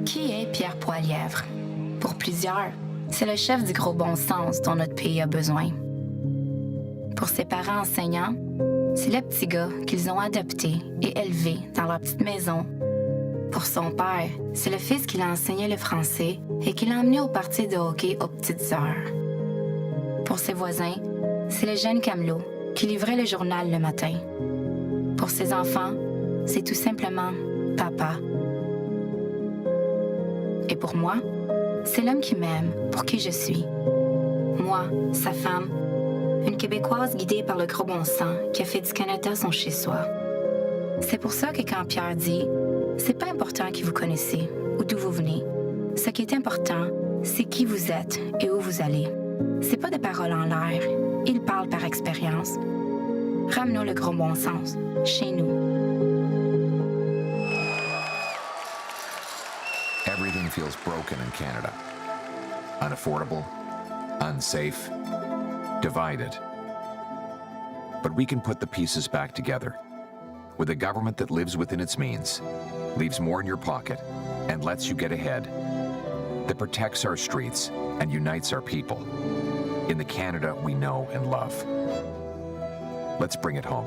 Qui est Pierre Poilievre? Pour plusieurs, c'est le chef du gros bon sens dont notre pays a besoin. Pour ses parents enseignants, c'est le petit gars qu'ils ont adopté et élevé dans leur petite maison. Pour son père, c'est le fils qui l'a enseigné le français et qui l'a emmené au party de hockey aux petites heures. Pour ses voisins, c'est le jeune camelot qui livrait le journal le matin. Pour ses enfants, c'est tout simplement papa. Et pour moi, c'est l'homme qui m'aime, pour qui je suis. Moi, sa femme, une Québécoise guidée par le gros bon sens qui a fait du Canada son chez-soi. C'est pour ça que quand Pierre dit « C'est pas important qui vous connaissez ou d'où vous venez. Ce qui est important, c'est qui vous êtes et où vous allez. » C'est pas des paroles en l'air. Il parle par expérience. Ramenons le gros bon sens chez nous. Everything feels broken in Canada. Unaffordable, unsafe, divided. But we can put the pieces back together. With a government that lives within its means, leaves more in your pocket, and lets you get ahead. That protects our streets and unites our people. In the Canada we know and love. Let's bring it home.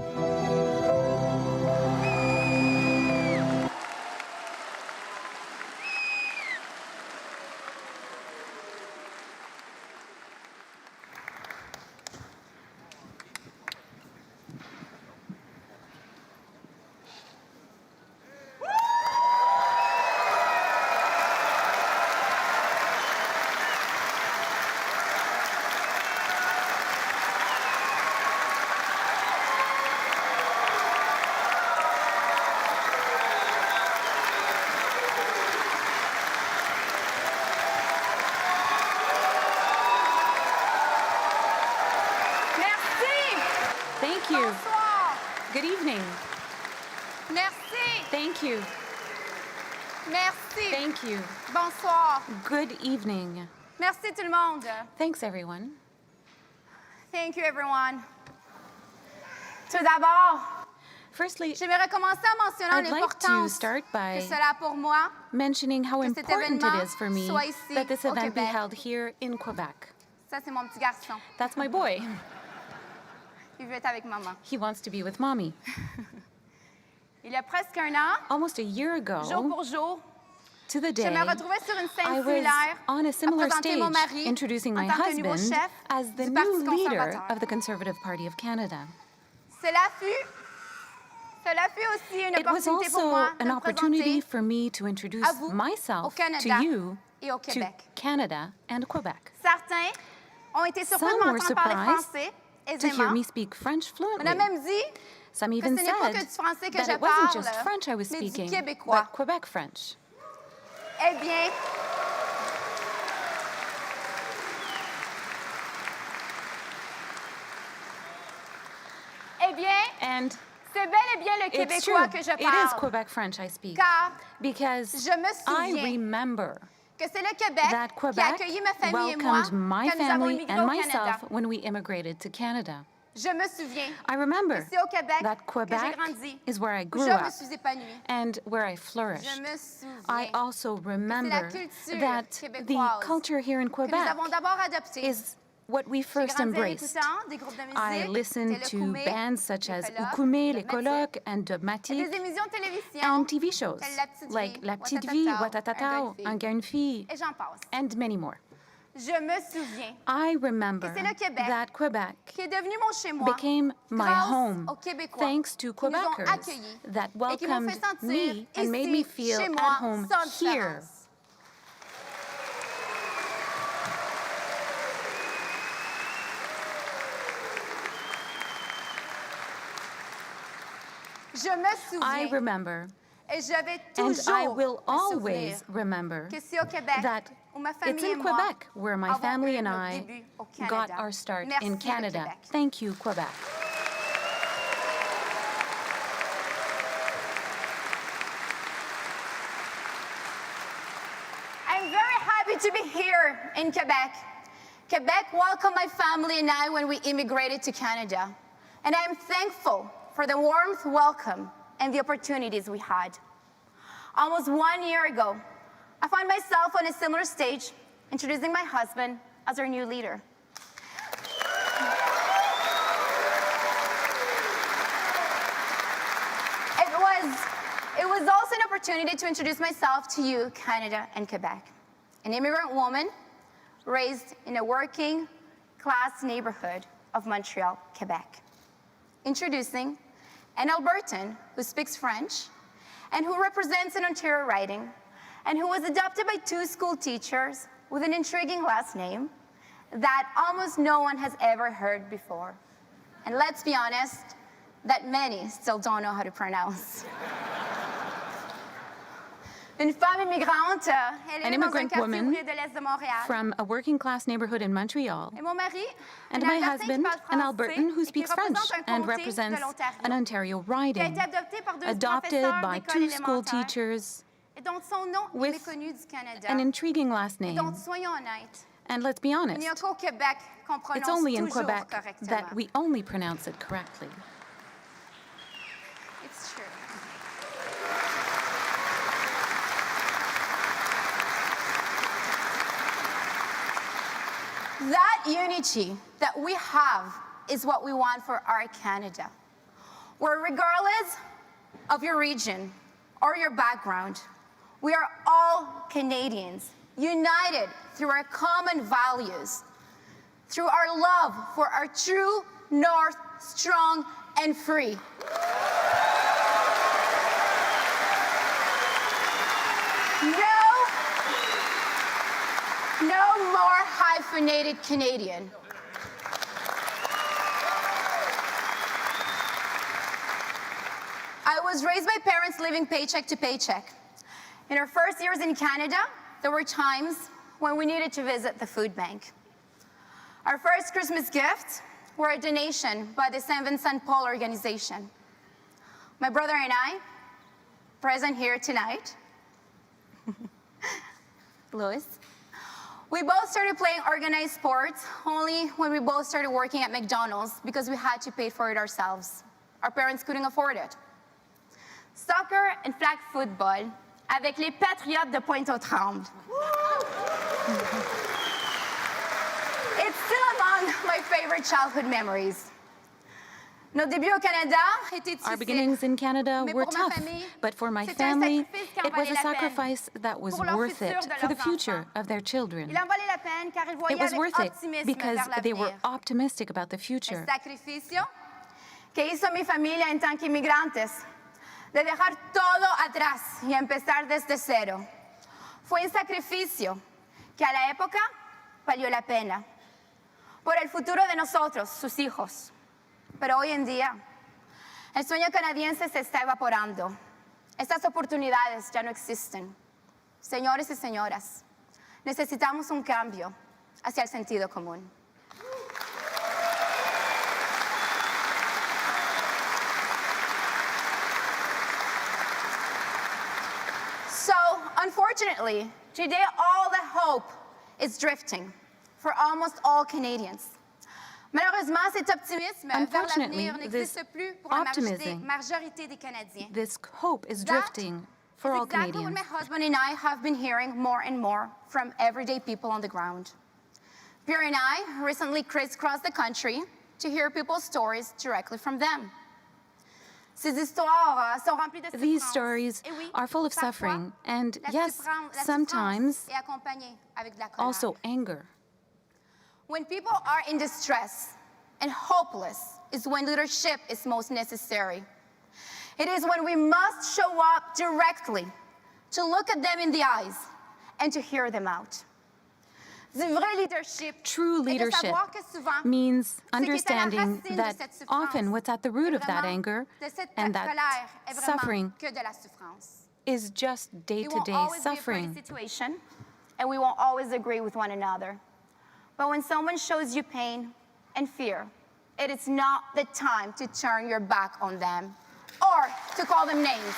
Thank you. Bonsoir. Good evening. Merci. Thank you. Merci. Thank you. Bonsoir. Good evening. Merci tout le monde. Thanks, everyone. Thank you, everyone. Tout d'abord, Firstly, j'aimerais commencer en mentionnant I'd like to l'importance start que by cela a pour moi. mentioning how que cet important it événement is for me soit ici, that this au event be Québec. held here in Quebec. Ça, c'est mon petit garçon. That's my boy. Il veut être avec maman. He wants to be with mommy. Il y a presque un an, Almost a year ago, jour pour jour, to the je day, me retrouvais sur une I scène was similaire on a similar à présenter mon stage mari introducing en my tant que nouveau husband chef as the du Parti new leader conservateur. of the Conservative Party of Canada. Cela fut aussi une It was opportunité pour also moi de an me opportunity présenter for me to introduce à vous, au myself Canada to you, et au to Québec. Canada and Quebec. Certains ont été surpris de Some were m'entendre parler surprised français to hear aisément. me speak French On a fluently. même dit Some que even ce n'est pas que said du français que that je it wasn't parle, just French I was mais du speaking, québécois. but Quebec French. Eh bien, And c'est bel et bien le it's true, québécois que je it is parle. Quebec French I speak. Car Because je me I souviens remember que c'est le Québec that qui a Quebec accueilli ma famille et moi welcomed my quand nous avons family immigré and au Canada. myself when we immigrated to Canada. Je me souviens I remember que c'est au Québec that que j'ai Quebec grandi, is where I où grew je me up suis épanouie. and where I Je flourished. me souviens I also remember culture that the québécoise culture here in que nous Quebec avons d'abord adoptée. is what we J'ai first grandi en embraced. écoutant des groupes de musique, I listened tels to Koumé, bands such les as colloques, Ukume, Les Dogmatique, Colloques, and et Dogmatic, des émissions de télévision and TV shows telles La Petite like Vie, La Petite Vie, Watatata, Watatata, Un gars, une fille, et j'en passe. and many more. Je me souviens I remember Et c'est le Québec that Quebec qui est devenu mon chez-moi became my grâce home aux Québécois thanks to qui nous ont Quebecers accueillis that et qui m'ont welcomed fait sentir me and made me ici, feel chez at moi, home sans here. différence. Je me I souviens remember, et je vais and toujours I will me souvenir always remember, que c'est au Québec that où ma it's famille et in moi Quebec where my avons family eu and nos I débuts au got Canada. our start Merci, in le Canada. Québec. Thank you, Quebec. I'm very happy to be here in Quebec. Quebec welcomed my family and I when we immigrated to Canada. And I'm thankful for the warm welcome and the opportunities we had. Almost 1 year ago, I found myself on a similar stage, introducing my husband as our new leader. It was also an opportunity to introduce myself to you, Canada and Quebec. An immigrant woman raised in a working class neighborhood of Montreal, Quebec. Introducing an Albertan who speaks French and who represents an Ontario riding and who was adopted by 2 school teachers with an intriguing last name that almost no one has ever heard before. And let's be honest, that many still don't know how to pronounce. Une femme immigrante, elle An est dans un immigrant quartier woman ouvrier de l'Est de Montréal. from a working class neighborhood in Montreal, Et mon mari, and un my Albertain husband, qui parle an français Albertan who et qui speaks French représente un and comté represents de l'Ontario, an Ontario qui a riding, été adopté par 2 adopted professeurs by d'école 2 school élémentaire, teachers, et dont son nom est with méconnu du Canada. an intriguing last Et name. donc, soyons honnêtes, And let's be il honest, n'y a qu'au Québec qu'on it's prononce only in toujours Quebec correctement. that we only pronounce it correctly. It's true. That unity that we have is what we want for our Canada, where regardless of your region or your background, we are all Canadians, united through our common values, through our love for our true north, strong and free. No more hyphenated Canadian. I was raised by parents living paycheck to paycheck. In our first years in Canada, there were times when we needed to visit the food bank. Our first Christmas gift were a donation by the Saint Vincent Paul organization. My brother and I, present here tonight, Louis, we both started playing organized sports only when we both started working at McDonald's because we had to pay for it ourselves. Our parents couldn't afford it. Soccer and flag football avec les Patriotes de Pointe-aux-Trembles. It's still among my favorite childhood memories. Nos débuts au Canada étaient difficiles. Our beginnings in Canada Mais were pour ma tough, famille, but for my c'était un family, sacrifice qui en it was valait a la peine. sacrifice that was Pour leur worth it futur de for the leurs future enfants. of their children. Il en valait la peine car ils voyaient It was avec worth it optimisme because vers they were l'avenir. optimistic about the future. El sacrificio que hizo mi familia en tant qu'inmigrantes, de dejar todo atrás y empezar desde cero. Fue un sacrificio que a la época valió la pena por el futuro de nosotros, sus hijos. Pero hoy en día, el sueño canadiense se está evaporando. Estas oportunidades ya no existen. Señores y señoras, necesitamos un cambio hacia el sentido común. So, unfortunately, today all the hope is drifting for almost all Canadians. Malheureusement, cet optimisme vers l'avenir n'existe plus pour la majorité des Canadiens. This hope is That drifting for all is exactly what Canadians. my husband and I have been hearing more and more from everyday people on the ground. Pierre and I recently crisscrossed the country to hear people's stories directly from them. Ces histoires sont remplies de These souffrance. stories Et oui, are full of parfois, suffering and, la yes, souffrance sometimes est accompagnée avec de la colère. also anger. When people are in distress and hopeless is when leadership is most necessary. It is when we must show up directly to look at them in the eyes and to hear them out. Du vrai leadership True est de leadership savoir que souvent, means ce qui est à la understanding racine de that cette souffrance often what's at the root est of that vraiment- anger de cette and colère that est vraiment suffering que de la souffrance. is just We won't day-to-day always be afraid of suffering. the situation, and we won't always agree with one another. But when someone shows you pain and fear, it is not the time to turn your back on them or to call them names.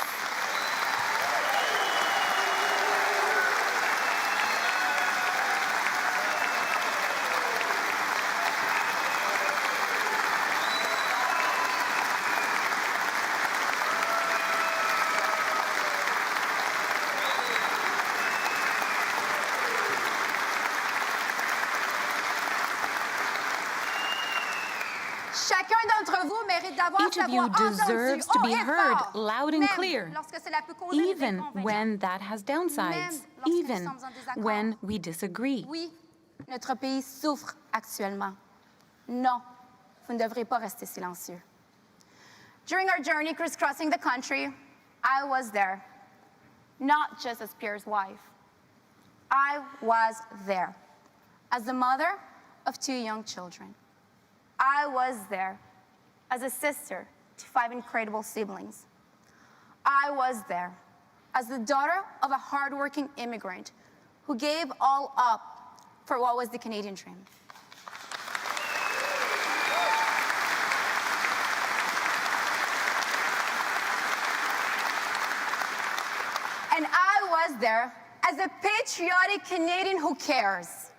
Chacun d'entre vous mérite d'avoir Each sa of you voix entendue deserves to haut be et heard fort, loud and même clear, lorsque cela peut causer des even inconvénients. when that has downsides, lorsque nous even sommes en désaccord. when we disagree. Oui, notre pays souffre actuellement. Non, vous ne devrez pas rester silencieux. During our journey crisscrossing the country, I was there, not just as Pierre's wife. I was there as the mother of 2 young children. I was there as a sister to 5 incredible siblings. I was there as the daughter of a hardworking immigrant who gave all up for what was the Canadian dream. And I was there as a patriotic Canadian who cares.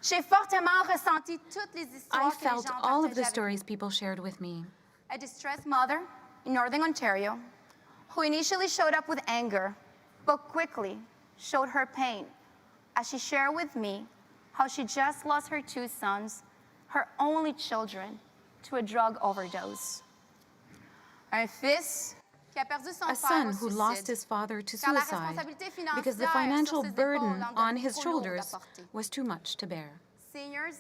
J'ai fortement ressenti toutes les I histoires que les felt gens all of partageaient the avec stories people shared with me. a distressed mother in Northern Ontario who initially showed up with anger, but quickly showed her pain as she shared with me how she just lost her 2 sons, her only children, to a drug overdose. Un fils qui a perdu son A père son au who suicide, lost his father to car la suicide responsabilité because the financière financial sur ses burden épaules en on devenait his trop lourde à shoulders porter. was too much to bear. Seniors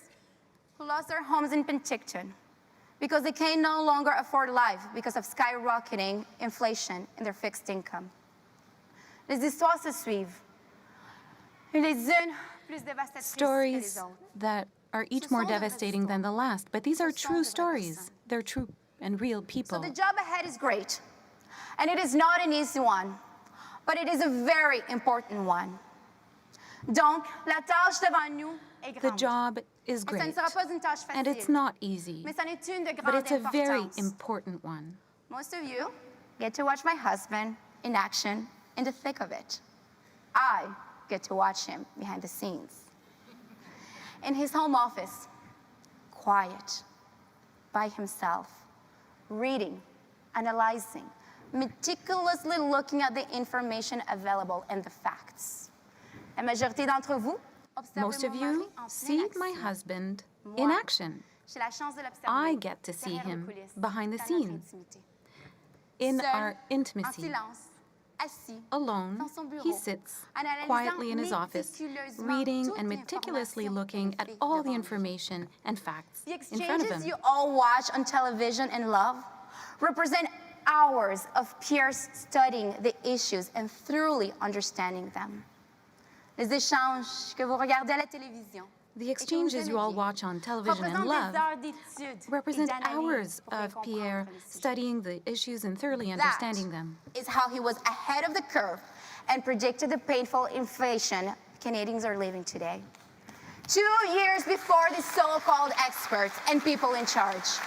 who lost their homes in Penticton because they can no longer afford life because of skyrocketing inflation in their fixed income. Les histoires se suivent, les unes plus dévastatrices que Stories les autres. that are each more devastating than the last, but these are true stories. They're true and real So people. the job ahead is great, and it is not an easy one, but it is a very important one. Donc, la tâche devant nous est The grande. job is Mais ça ne great, sera pas une tâche and it's facile, not easy, mais ça en est une de but grande it's a very importance. important one. Most of you get to watch my husband in action in the thick of it. I get to watch him behind the scenes. In his home office, quiet, by himself, reading, analyzing, meticulously looking at the information available and the facts. La majorité d'entre vous observez Most of mon mari you en see pleine my action. husband in Moi, action, j'ai la chance de l'observer I get to see derrière nos him coulisses, behind the dans notre scenes. intimité. in Seul, our en intimacy. silence, assis Alone, dans son bureau, he sits analysant quietly in his office, méticuleusement reading toute and meticulously l'information looking at écrite all devant the lui. information and facts The in front of exchanges him. you all watch on television and love represent hours of Pierre's studying the issues and thoroughly understanding them. Les échanges que vous regardez à la télévision The exchanges you all watch on television and représentent love des heures d'études represent et d'analyse hours pour bien of comprendre Pierre les sujets. studying the issues and thoroughly That understanding them. is how he was ahead of the curve and predicted the painful inflation Canadians are living today. 2 years before the so-called experts and people in charge.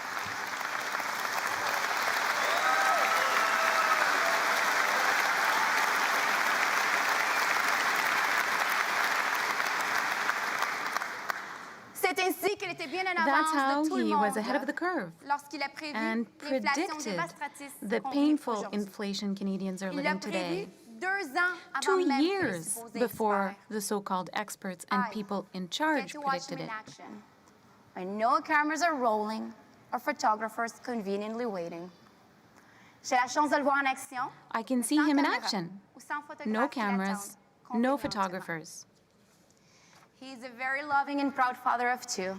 C'est ainsi qu'il était bien en That's avance how de tout le he monde was ahead of the curve lorsqu'il a prévu and l'inflation predicted dévastatrice the qu'on vit painful aujourd'hui. inflation Canadians are Il l'a living today. prévu 2 ans avant 2 même que les years supposés before experts. the so-called experts and I people in get charge to watch predicted him in it. action when no cameras are rolling or photographers conveniently waiting. J'ai la chance de le voir en action. I can see sans him in caméra action. ou sans photographe No qui cameras, l'attendent no convenientement. photographers. He's a very loving and proud father of 2.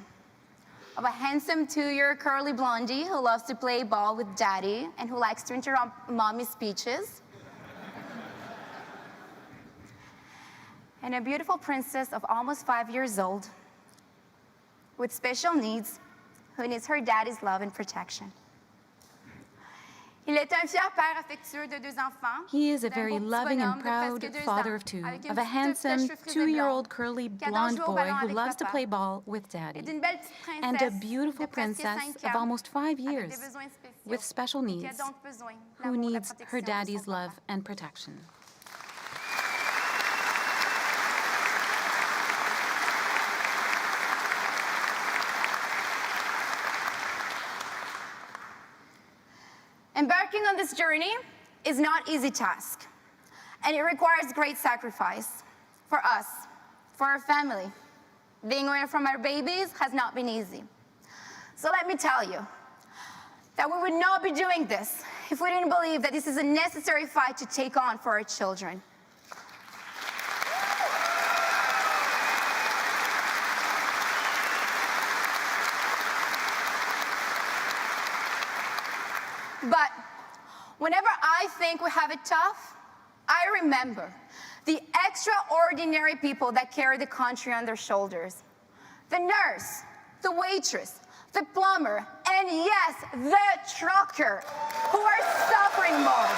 Of a handsome 2-year curly blondie who loves to play ball with daddy and who likes to interrupt mommy's speeches. And a beautiful princess of almost 5 years old with special needs who needs her daddy's love and protection. Il est un fier père affectueux de 2 enfants. He is a d'un very beau petit loving and bonhomme de proud presque 2 father ans, of 2, avec une of a petite handsome flèche frisée 2-year-old blonde, curly qui adore blonde jouer au boy ballon who avec loves to papa, play ball with et daddy, d'une belle petite and a princesse beautiful de presque princess 5 of ans, almost 5 avec years des besoins spéciaux, with special et qui a needs donc besoin de who l'amour et de la needs her protection de daddy's son love papa. and protection. Embarking on this journey is not an easy task, and it requires great sacrifice for us, for our family. Being away from our babies has not been easy. So let me tell you, that we would not be doing this if we didn't believe that this is a necessary fight to take on for our children. But whenever I think we have it tough, I remember the extraordinary people that carry the country on their shoulders. The nurse, the waitress, the plumber, and yes, the trucker, who are suffering more.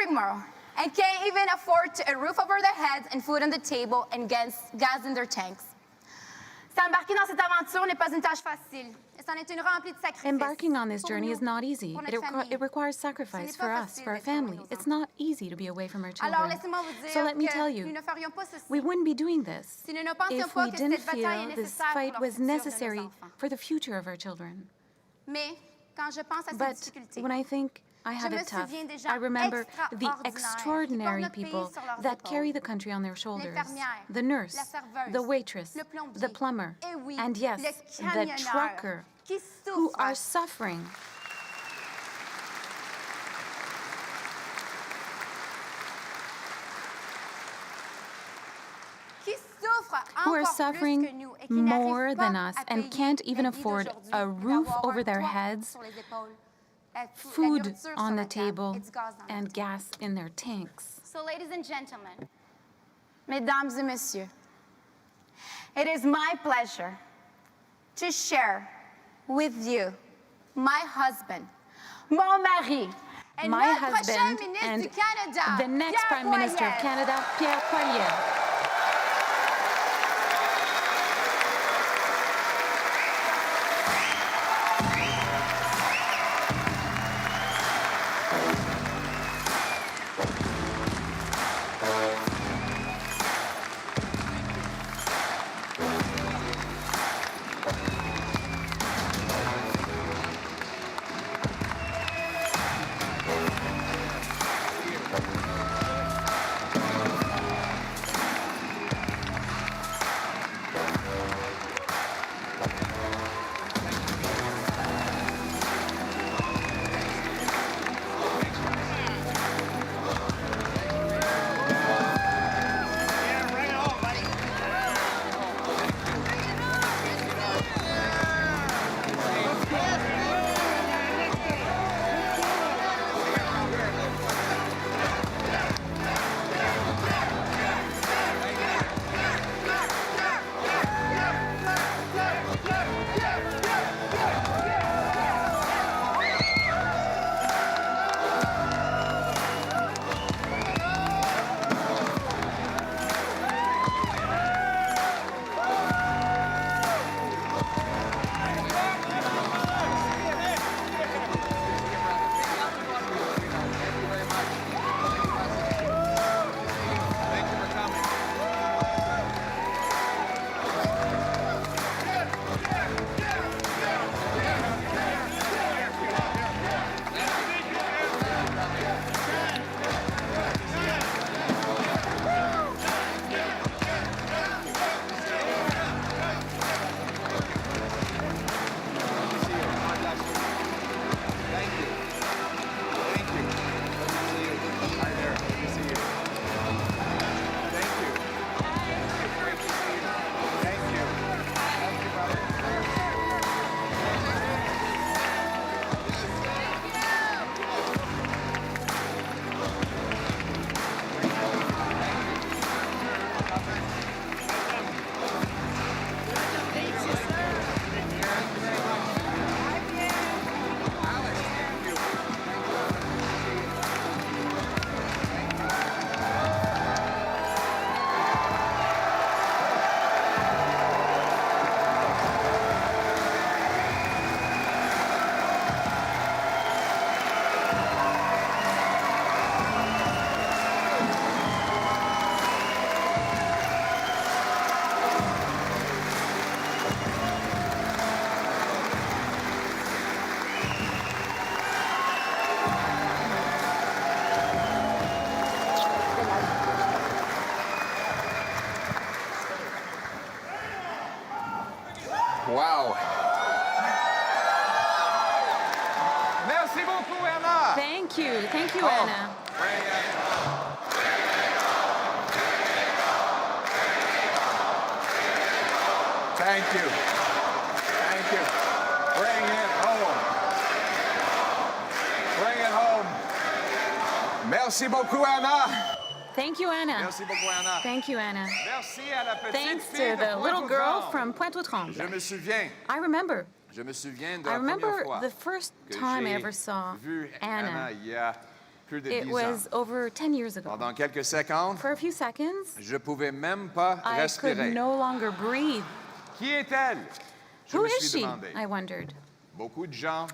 More and can't even afford a roof over their heads and food on the table and gas in their tanks. S'embarquer dans cette aventure n'est pas une tâche facile. Et c'en est une remplie de sacrifices. Embarking on this journey is not easy. It requires sacrifice for us, for our family. It's not easy to be away from our children. So let me tell you, we wouldn't be doing this if we didn't feel this fight was necessary for the future of our children. But when I think I have it tough, I remember the extraordinary people that carry the country on their shoulders. The nurse, the waitress, the plumber, and yes, the trucker, who are suffering. Who are suffering more than us and can't even afford a roof over their heads, food on the table, and gas in their tanks. So, ladies and gentlemen, mesdames et messieurs, it is my pleasure to share with you my husband, mon mari, and my husband and the next Prime Minister of Canada, Pierre Poilievre. Wow. Merci beaucoup, Anna. Thank you, Anna. Thank you. Thank you. Bring it home. Bring it home. Merci beaucoup, Anna. Thank you, Anna. Merci beaucoup, Anna. Thank you, Anna. Merci à la petite Thanks fille to de the little girl Pointe-aux-Trembles. from Pointe-aux-Trembles. Je me souviens. I remember. Je me souviens de I la remember première fois the first que time I j'ai ever saw vu Anna. il y a plus de 10 It was ans. over 10 years ago. Pendant quelques secondes, For a few seconds, je pouvais même pas I could respirer. no longer breathe. Qui est-elle? Je Who me is suis she? demandé. I wondered. Beaucoup de gens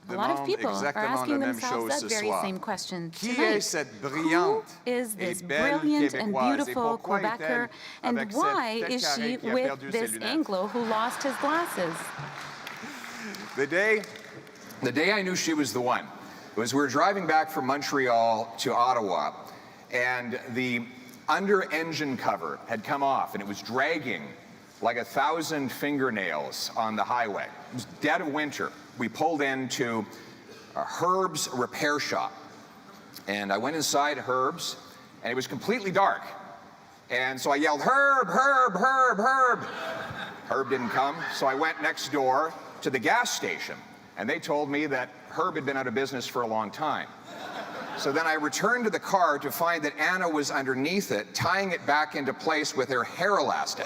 A lot of demandent people are exactement la asking même themselves chose that ce very soir. same question Qui est tonight. cette Who brillante is et this belle brilliant and Québécoise? Et beautiful pourquoi Quebecer, est-elle and avec why cette is tête she carrée qui a with perdu ses this lunettes? Anglo who lost his glasses? The day I knew she was the one was we were driving back from Montreal to Ottawa, and the under engine cover had come off, and it was dragging like 1,000 fingernails on the highway. It was dead of winter. We pulled into Herb's repair shop, and I went inside Herb's, and it was completely dark. And so I yelled, "Herb, Herb, Herb, Herb." Herb didn't come, so I went next door to the gas station, and they told me that Herb had been out of business for a long time. So then I returned to the car to find that Anna was underneath it, tying it back into place with her hair elastic.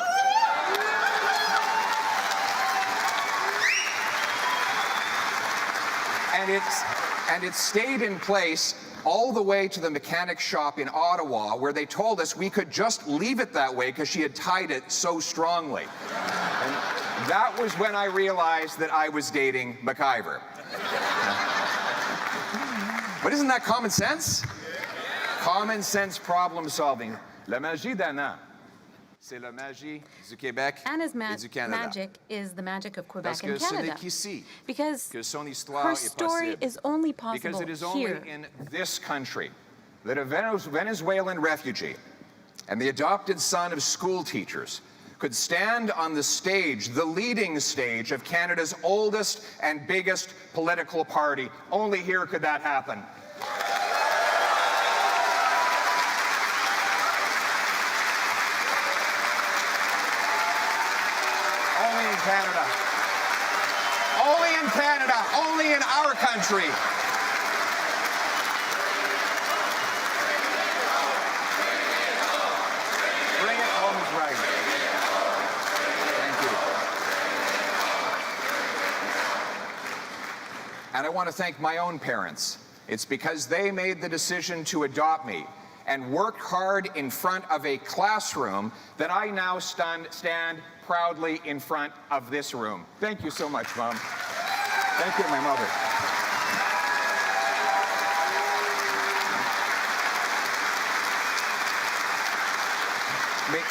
And it stayed in place all the way to the mechanic shop in Ottawa, where they told us we could just leave it that way because she had tied it so strongly. And that was when I realized that I was dating MacIver. But isn't that common sense? Common sense problem solving. La magie d'Anna, c'est la magie du Québec Anna's et du Canada. magic is the magic of Quebec Parce que and ce Canada. n'est qu'ici Because que son histoire her est story possible. is only Because possible it is only here. in this country that a Venezuelan refugee and the adopted son of school teachers could stand on the stage, the leading stage of Canada's oldest and biggest political party. Only here could that happen. Only in Canada. Only in Canada. Only in our country. Bring it home is right. Thank you. And I want to thank my own parents. It's because they made the decision to adopt me and worked hard in front of a classroom that I now stand proudly in front of this room. Thank you so much, Mom. Thank you, my mother. Mais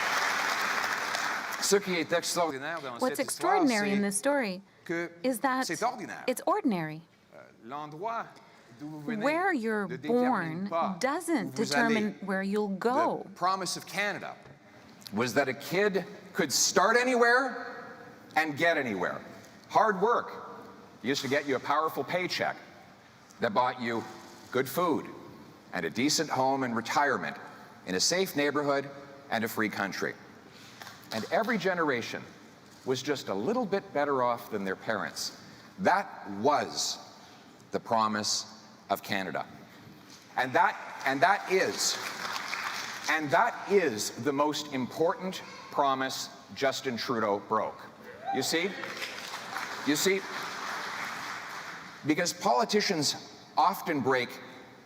ce qui est extraordinaire dans What's cette histoire, extraordinary in c'est this story que is that c'est ordinaire. it's ordinary. L'endroit d'où vous venez Where you're ne détermine born pas doesn't où vous determine allez. where you'll go. The promise of Canada was that a kid could start anywhere and get anywhere. Hard work used to get you a powerful paycheck that bought you good food and a decent home and retirement in a safe neighborhood and a free country. And every generation was just a little bit better off than their parents. That was the promise of Canada. And that is the most important promise Justin Trudeau broke. You see, because politicians often break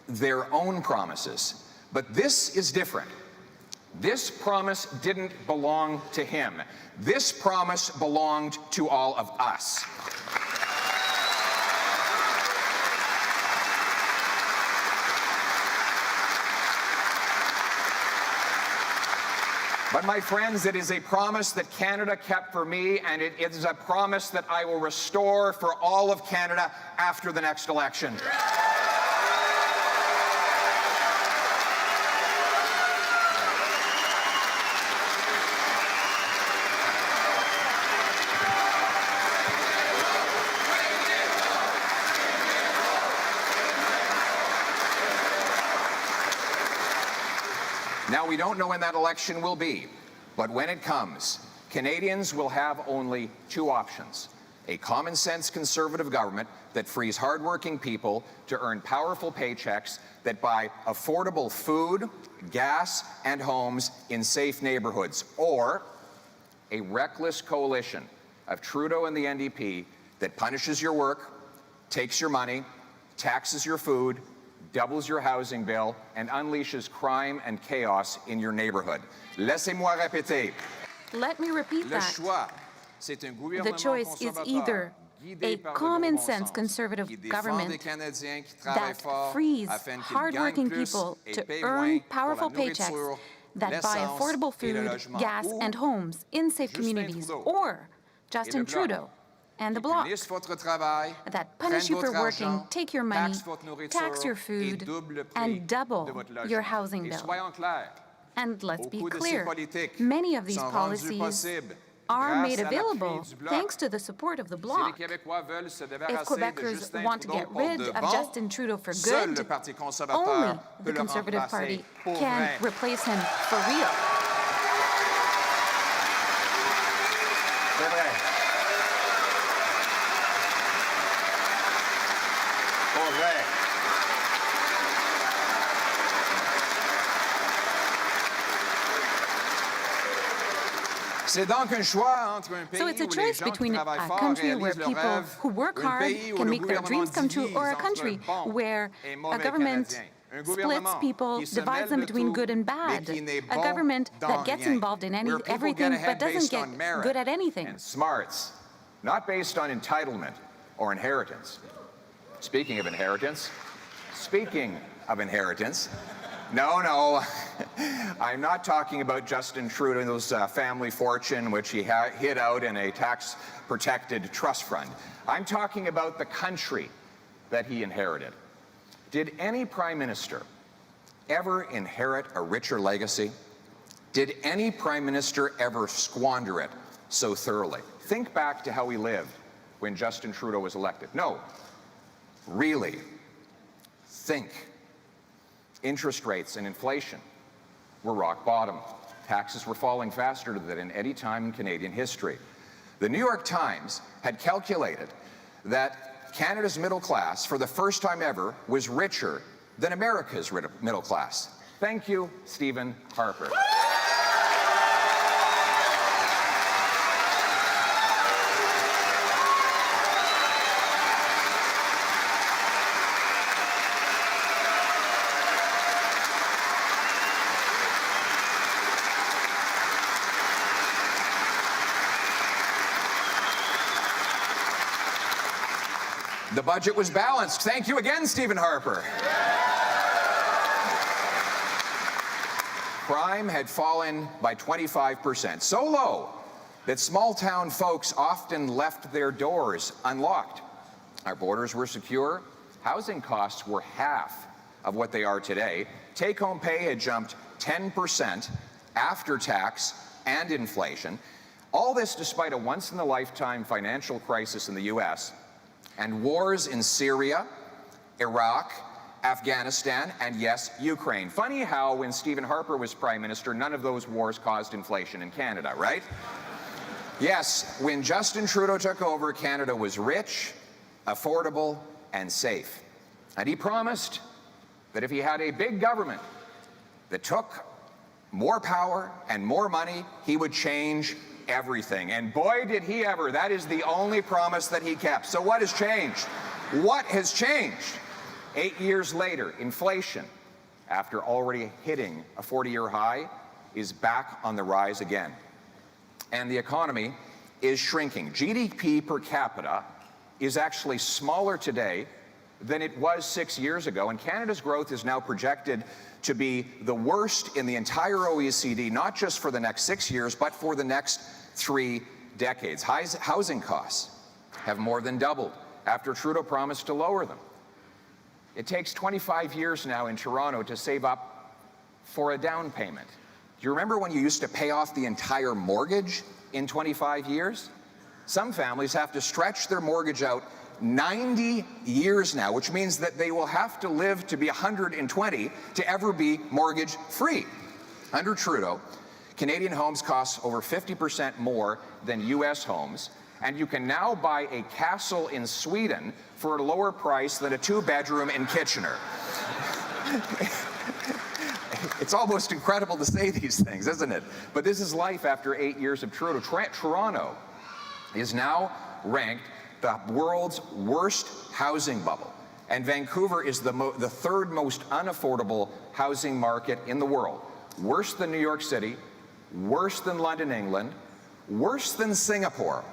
their own promises, but this is different. This promise didn't belong to him. This promise belonged to all of us. But my friends, it is a promise that Canada kept for me, and it is a promise that I will restore for all of Canada after the next election. Now, we don't know when that election will be, but when it comes, Canadians will have only two options: a common-sense conservative government that frees hardworking people to earn powerful paychecks that buy affordable food, gas, and homes in safe neighborhoods, or a reckless coalition of Trudeau and the NDP that punishes your work, takes your money, taxes your food, doubles your housing bill, and unleashes crime and chaos in your neighborhood. Laissez-moi répéter. Let me repeat Le that. choix, c'est un The gouvernement choice is either a common-sense conservative government that frees hardworking people to earn powerful paychecks that buy affordable food, gas, and homes in safe communities, or Justin Trudeau and the Bloc that punish you for working, take your money, tax your food, and double your housing bill. And let's be clear, many of these policies are made available thanks to the support of the Bloc. If Quebecers want to get rid of Justin Trudeau for good, only the Conservative Party can replace him for real. So it's a choice between a country where people who work hard can make their dreams come true, or a country where a government splits people, divides them between good and bad. A government that gets involved in everything but doesn't get good at anything. And smarts, not based on entitlement or inheritance. Speaking of inheritance, no, I'm not talking about Justin Trudeau's family fortune, which he hid out in a tax-protected trust fund. I'm talking about the country that he inherited. Did any prime minister ever inherit a richer legacy? Did any prime minister ever squander it so thoroughly? Think back to how he lived when Justin Trudeau was elected. No, really, think. Interest rates and inflation were rock bottom. Taxes were falling faster than in any time in Canadian history. The New York Times had calculated that Canada's middle class, for the first time ever, was richer than America's middle class. Thank you, Stephen Harper. The budget was balanced. Thank you again, Stephen Harper. Crime had fallen by 25%, so low that small-town folks often left their doors unlocked. Our borders were secure. Housing costs were half of what they are today. Take-home pay had jumped 10% after tax and inflation. All this despite a once-in-a-lifetime financial crisis in the U.S., and wars in Syria, Iraq, Afghanistan, and yes, Ukraine. Funny how when Stephen Harper was Prime Minister, none of those wars caused inflation in Canada, right? Yes, when Justin Trudeau took over, Canada was rich, affordable, and safe. And he promised that if he had a big government that took more power and more money, he would change everything. And boy, did he ever. That is the only promise that he kept. So what has changed? What has changed? 8 years later, inflation, after already hitting a 40-year high, is back on the rise again. And the economy is shrinking. GDP per capita is actually smaller today than it was 6 years ago, and Canada's growth is now projected to be the worst in the entire OECD, not just for the next 6 years, but for the next 3 decades. Housing costs have more than doubled after Trudeau promised to lower them. It takes 25 years now in Toronto to save up for a down payment. Do you remember when you used to pay off the entire mortgage in 25 years? Some families have to stretch their mortgage out 90 years now, which means that they will have to live to be 120 to ever be mortgage free. Under Trudeau, Canadian homes cost over 50% more than U.S. homes, and you can now buy a castle in Sweden for a lower price than a two-bedroom in Kitchener. It's almost incredible to say these things, isn't it? But this is life after 8 years of Trudeau. Toronto is now ranked the world's worst housing bubble, and Vancouver is the third most unaffordable housing market in the world. Worse than New York City, worse than London, England, worse than Singapore,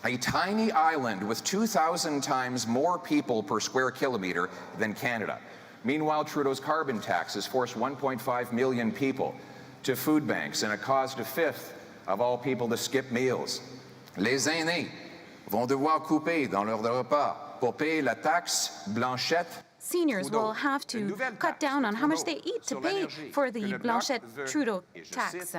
a tiny island with 2,000 times more people per square kilometer than Canada. Meanwhile, Trudeau's carbon tax has forced 1.5 million people to food banks, and it caused a fifth of all people to skip meals. Les aînés vont devoir couper dans leur repas pour payer la taxe Blanchette. Seniors will have to cut down on how much they eat to pay for the Blanchette-Trudeau tax.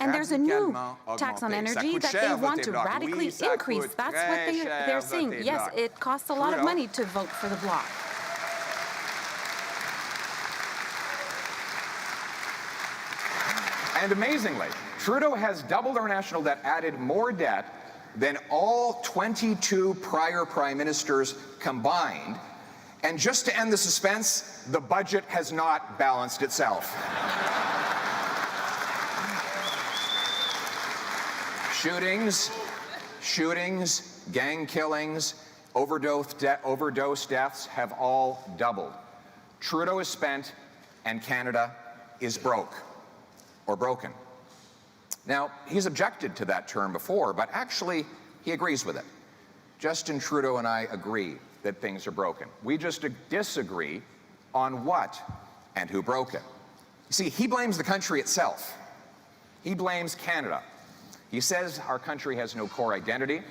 And there's a new tax on energy that they want to radically increase. That's what they're saying. Yes, it costs a lot of money to vote for the Bloc. And amazingly, Trudeau has doubled our national debt, added more debt than all 22 prior prime ministers combined. And just to end the suspense, the budget has not balanced itself. Shootings, gang killings, overdose deaths have all doubled. Trudeau is spent, and Canada is broke, or broken. Now, he's objected to that term before, but actually, he agrees with it. Justin Trudeau and I agree that things are broken. We just disagree on what and who broke it. You see, he blames the country itself. He blames Canada. He says our country has no core identity.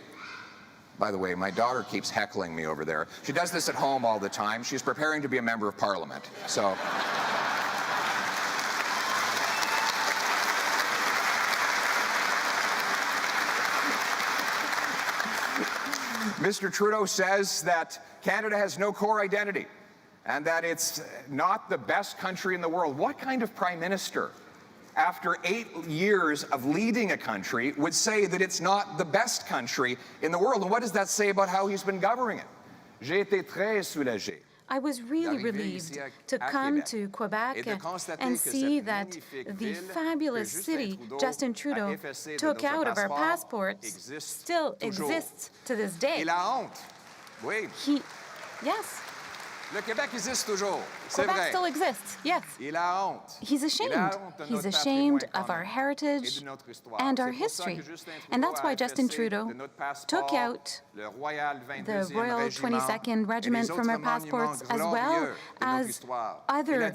By the way, my daughter keeps heckling me over there. She does this at home all the time. She's preparing to be a member of Parliament, so. Mr. Trudeau says that Canada has no core identity and that it's not the best country in the world. What kind of prime minister, after 8 years of leading a country, would say that it's not the best country in the world? And what does that say about how he's been governing it? J'ai été très soulagé. I was really relieved to come to Quebec and see that the fabulous city Justin Trudeau took out of our passports still exists to this day. Yes. Le Québec existe toujours. Quebec still exists, yes. He's ashamed. He's ashamed of our heritage and our history. And that's why Justin Trudeau took out the Royal 22nd Regiment from our passports, as well as other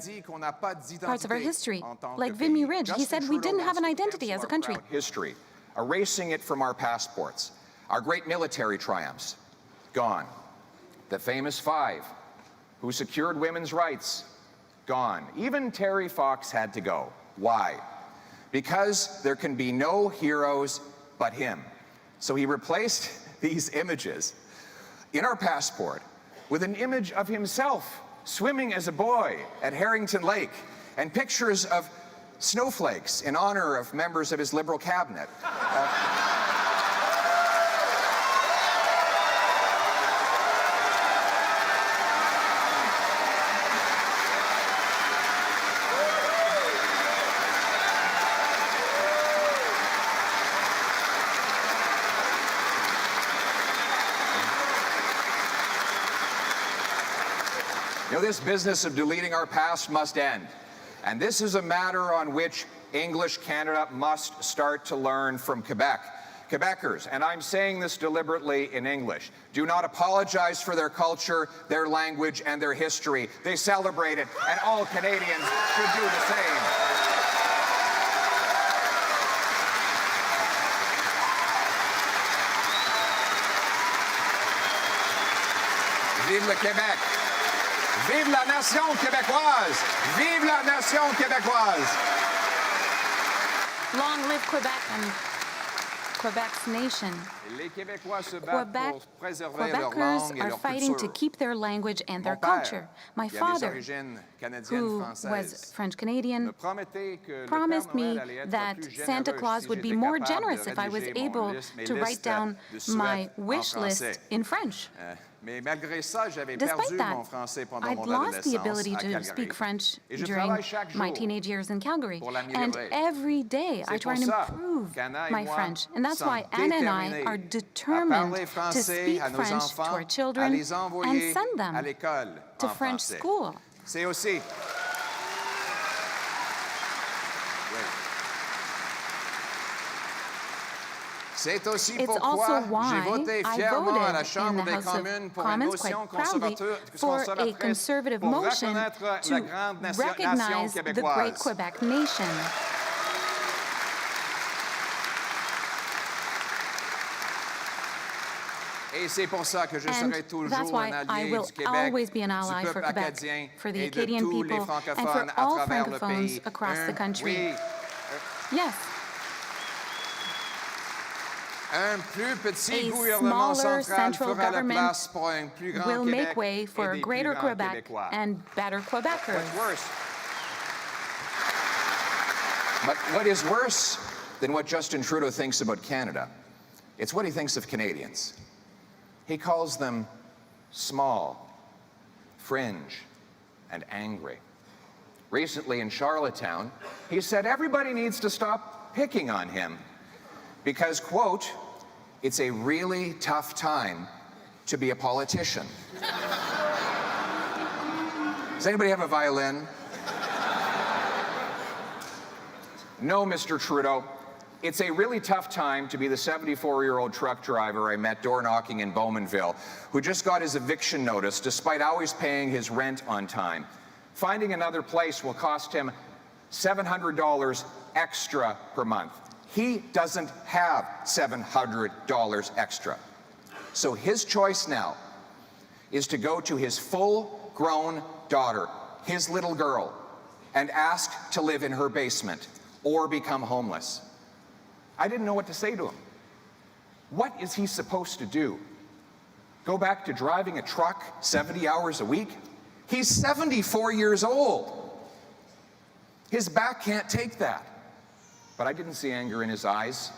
parts of our history, like Vimy Ridge. He said we didn't have an identity as a country. History, erasing it from our passports. Our great military triumphs, gone. The famous five, who secured women's rights, gone. Even Terry Fox had to go. Why? Because there can be no heroes but him. So he replaced these images in our passport with an image of himself swimming as a boy at Harrington Lake and pictures of snowflakes in honor of members of his Liberal cabinet. This business of deleting our past must end. And this is a matter on which English Canada must start to learn from Quebec. Quebecers, and I'm saying this deliberately in English, do not apologize for their culture, their language, and their history. They celebrate it, and all Canadians should do the same. Vive le Québec! Vive la nation québécoise! Vive la nation québécoise! Long live Quebec, and Quebec's nation. Les Québécois se battent pour préserver leur Quebecers langue et are leur fighting to culture. keep their language and their Mon père, culture. My qui a des father, origines who was canadiennes-françaises, French-Canadian, me promettait que le promised Père me Noël allait être that plus Santa généreux Claus si would be j'étais more capable generous de if I was rédiger able mes to write listes down de my souhaits en wish list français. in French. Mais malgré ça, j'avais Despite perdu that, mon français pendant I'd mon lost the adolescence ability à to Calgary. speak French Et je during travaille chaque my jour teenage years in Calgary. pour And l'améliorer. every day I C'est try pour and ça improve qu'Anna et my moi French. And that's sommes why Anna and I déterminés are à determined parler to français speak à nos French to enfants, our à children les and envoyer send à them l'école to en French français. school. C'est aussi... C'est aussi It's also pourquoi j'ai why voté I fièrement à la voted in Chambre the des House communes of pour une Commons motion quite proudly for a conservatrice conservative pour motion reconnaître la to grande nation recognize the Great québécoise. Quebec nation. Et c'est pour ça que je serai And that's toujours why un I allié will du Québec, always be an ally du for peuple Quebec, acadien for the et de Acadian tous les people, and for francophones à all travers le francophones pays. across the country. Oui, Yes, un plus petit a gouvernement smaller central central fera la government place pour un plus grand will Québec make way for et a des greater plus grands Quebec Québécois. and better Quebecers. But what is worse than what Justin Trudeau thinks about Canada? It's what he thinks of Canadians. He calls them small, fringe, and angry. Recently in Charlottetown, he said everybody needs to stop picking on him because, quote, it's a really tough time to be a politician. Does anybody have a violin? No, Mr. Trudeau. It's a really tough time to be the 74-year-old truck driver I met door knocking in Bowmanville, who just got his eviction notice despite always paying his rent on time. Finding another place will cost him $700 extra per month. He doesn't have $700 extra. So his choice now is to go to his full-grown daughter, his little girl, and ask to live in her basement or become homeless. I didn't know what to say to him. What is he supposed to do? Go back to driving a truck 70 hours a week? He's 74 years old. His back can't take that. But I didn't see anger in his eyes.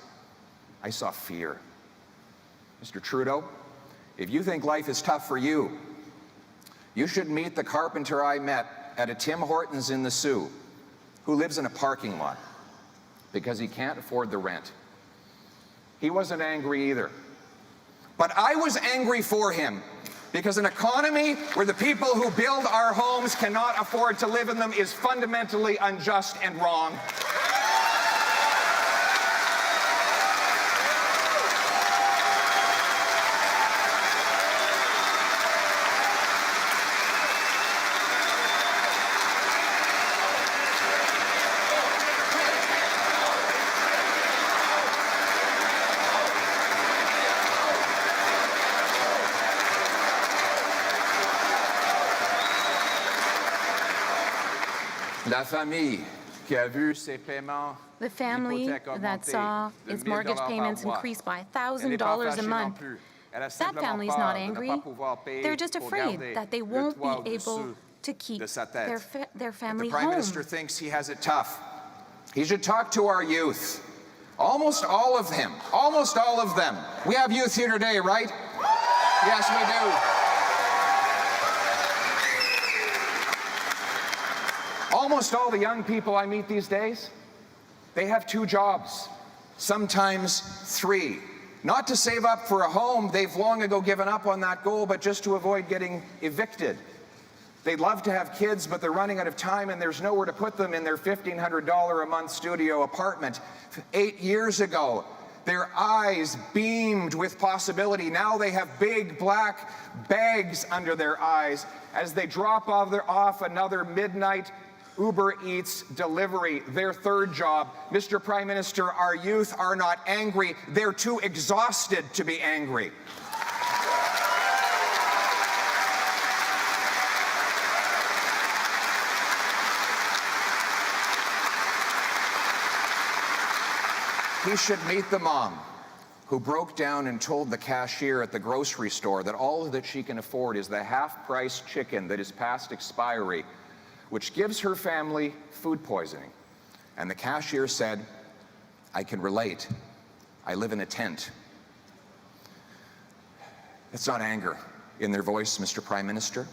I saw fear. Mr. Trudeau, if you think life is tough for you, you should meet the carpenter I met at a Tim Hortons in the Sioux, who lives in a parking lot because he can't afford the rent. He wasn't angry either. But I was angry for him because an economy where the people who build our homes cannot afford to live in them is fundamentally unjust and wrong. La famille qui a vu ses paiements The family that saw its mortgage payments increase by $1,000 a month, that family's not angry. They're just afraid that they won't be able to keep their family The Prime home. Minister thinks he has it tough. He should talk to our youth. Almost all of them. Almost all of them. We have youth here today, right? Yes, we do. Almost all the young people I meet these days, they have 2 jobs, sometimes 3. Not to save up for a home, they've long ago given up on that goal, but just to avoid getting evicted. They'd love to have kids, but they're running out of time and there's nowhere to put them in their $1,500 a month studio apartment. 8 years ago, their eyes beamed with possibility. Now they have big black bags under their eyes as they drop off another midnight Uber Eats delivery, their 3rd job. Mr. Prime Minister, our youth are not angry. They're too exhausted to be angry. He should meet the mom who broke down and told the cashier at the grocery store that all that she can afford is the half-price chicken that is past expiry, which gives her family food poisoning. And the cashier said, "I can relate. I live in a tent." It's not anger in their voice, Mr. Prime Minister.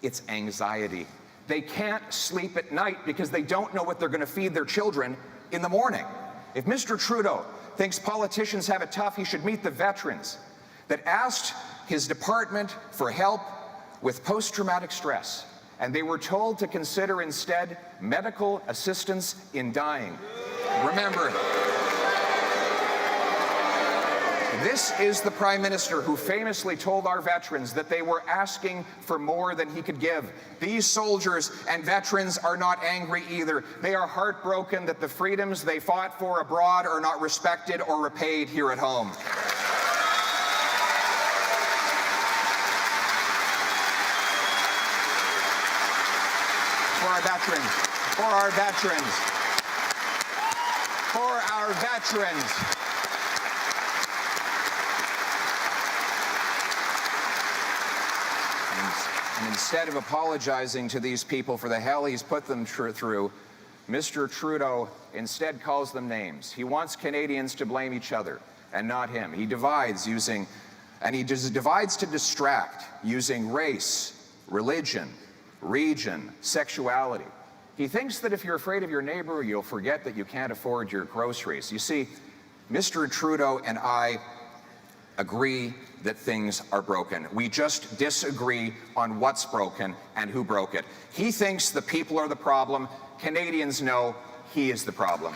It's anxiety. They can't sleep at night because they don't know what they're going to feed their children in the morning. If Mr. Trudeau thinks politicians have it tough, he should meet the veterans that asked his department for help with post-traumatic stress, and they were told to consider instead medical assistance in dying. Remember, this is the Prime Minister who famously told our veterans that they were asking for more than he could give. These soldiers and veterans are not angry either. They are heartbroken that the freedoms they fought for abroad are not respected or repaid here at home. For our veterans, for our veterans, for our veterans. And instead of apologizing to these people for the hell he's put them through, Mr. Trudeau instead calls them names. He wants Canadians to blame each other and not him. He divides divides to distract using race, religion, region, sexuality. He thinks that if you're afraid of your neighbor, you'll forget that you can't afford your groceries. You see, Mr. Trudeau and I agree that things are broken. We just disagree on what's broken and who broke it. He thinks the people are the problem. Canadians know he is the problem.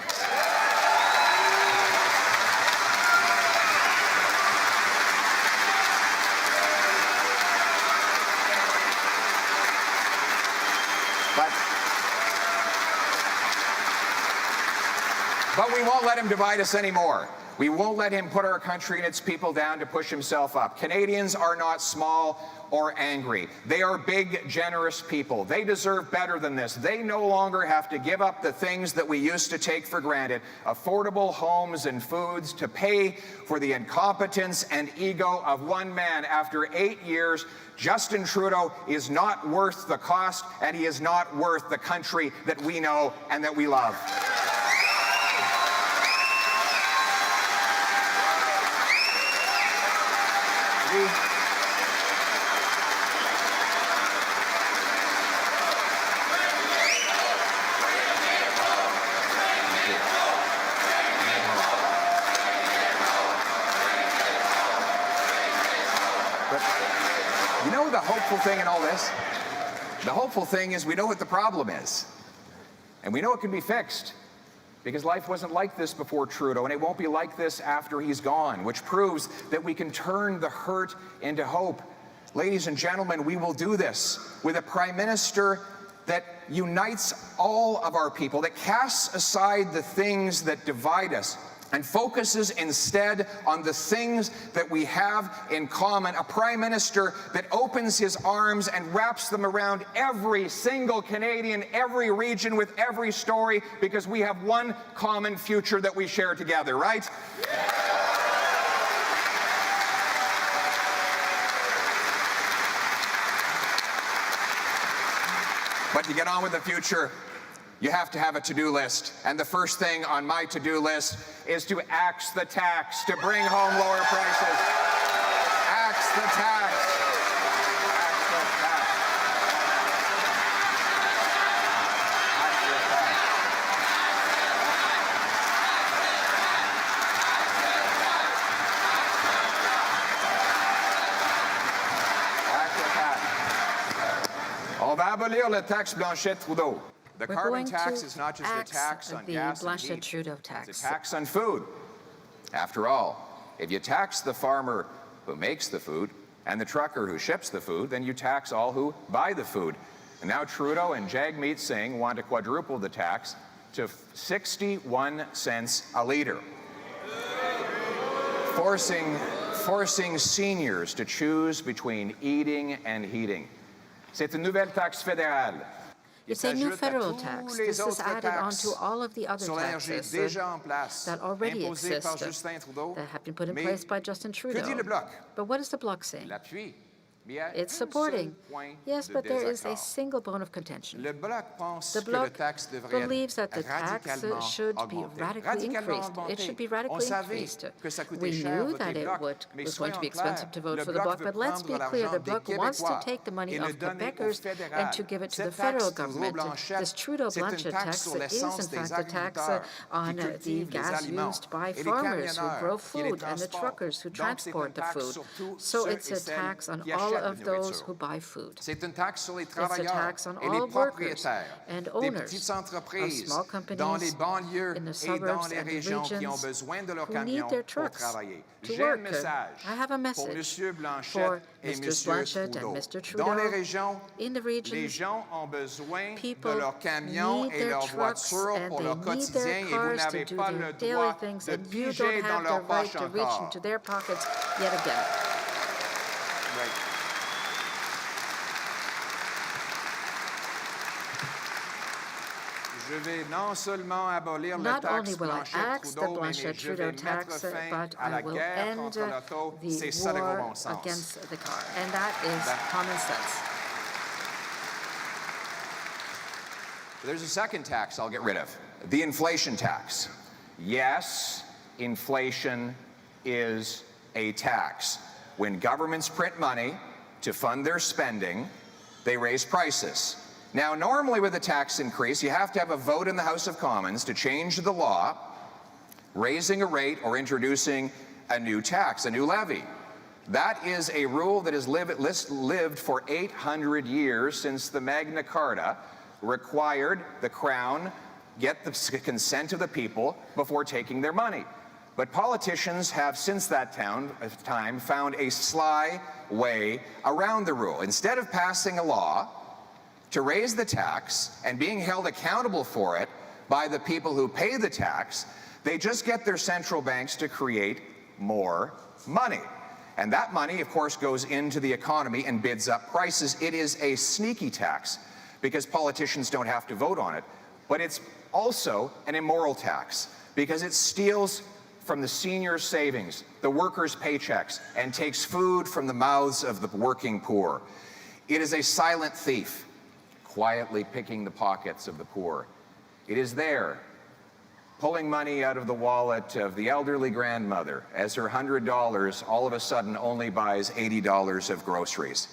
But we won't let him divide us anymore. We won't let him put our country and its people down to push himself up. Canadians are not small or angry. They are big, generous people. They deserve better than this. They no longer have to give up the things that we used to take for granted, affordable homes and foods, to pay for the incompetence and ego of one man. After 8 years, Justin Trudeau is not worth the cost, and he is not worth the country that we know and that we love. But you know the hopeful thing in all this? The hopeful thing is we know what the problem is. And we know it can be fixed. Because life wasn't like this before Trudeau, and it won't be like this after he's gone, which proves that we can turn the hurt into hope. Ladies and gentlemen, we will do this with a Prime Minister that unites all of our people, that casts aside the things that divide us and focuses instead on the things that we have in common. A Prime Minister that opens his arms and wraps them around every single Canadian, every region, with every story, because we have one common future that we share together, right? But to get on with the future, you have to have a to-do list. And the first thing on my to-do list is to axe the tax, to bring home lower prices. Axe the tax. Axe the tax. Axe the tax. Axe the tax. On va abolir la taxe Blanchet-Trudeau. The carbon tax is not just a tax on gas and heat. It's a tax on food. After all, if you tax the farmer who makes the food and the trucker who ships the food, then you tax all who buy the food. And now Trudeau and Jagmeet Singh want to quadruple the tax to 61 cents a litre, forcing seniors to choose between eating and heating. C'est une nouvelle taxe fédérale. It's a new federal tax. This is added onto all of the other taxes that already exist, that have been put in place by Justin Trudeau. But what is the Bloc saying? It's supporting. Yes, but there is a single bone of contention. The Bloc believes that the tax should be radically increased. It should be radically increased. We knew that it was going to be expensive to vote for the Bloc, but let's be clear, the Bloc wants to take the money of Quebecers and to give it to the federal government. This Trudeau-Blanchet tax is, in fact, a tax on the gas used by farmers who grow food and the truckers who transport the food. So it's a tax on all of those who buy food. It's a tax on all workers and owners of small companies in the suburbs and the regions who need their trucks to work. I have a message for Mr. Blanchet and Mr. Trudeau. In the regions, people need their trucks and they need their cars to do their daily things, and you don't have the right to reach into their pockets yet again. Not only will I axe the Blanchet-Trudeau tax, but I will end the war against the car. And that is common sense. There's a second tax I'll get rid of, the inflation tax. Yes, inflation is a tax. When governments print money to fund their spending, they raise prices. Now, normally with a tax increase, you have to have a vote in the House of Commons to change the law, raising a rate or introducing a new tax, a new levy. That is a rule that has lived for 800 years, since the Magna Carta required the Crown get the consent of the people before taking their money. But politicians have since that time found a sly way around the rule. Instead of passing a law to raise the tax and being held accountable for it by the people who pay the tax, they just get their central banks to create more money. And that money, of course, goes into the economy and bids up prices. It is a sneaky tax because politicians don't have to vote on it. But it's also an immoral tax because it steals from the seniors' savings, the workers' paychecks, and takes food from the mouths of the working poor. It is a silent thief, quietly picking the pockets of the poor. It is there, pulling money out of the wallet of the elderly grandmother as her $100 all of a sudden only buys $80 of groceries.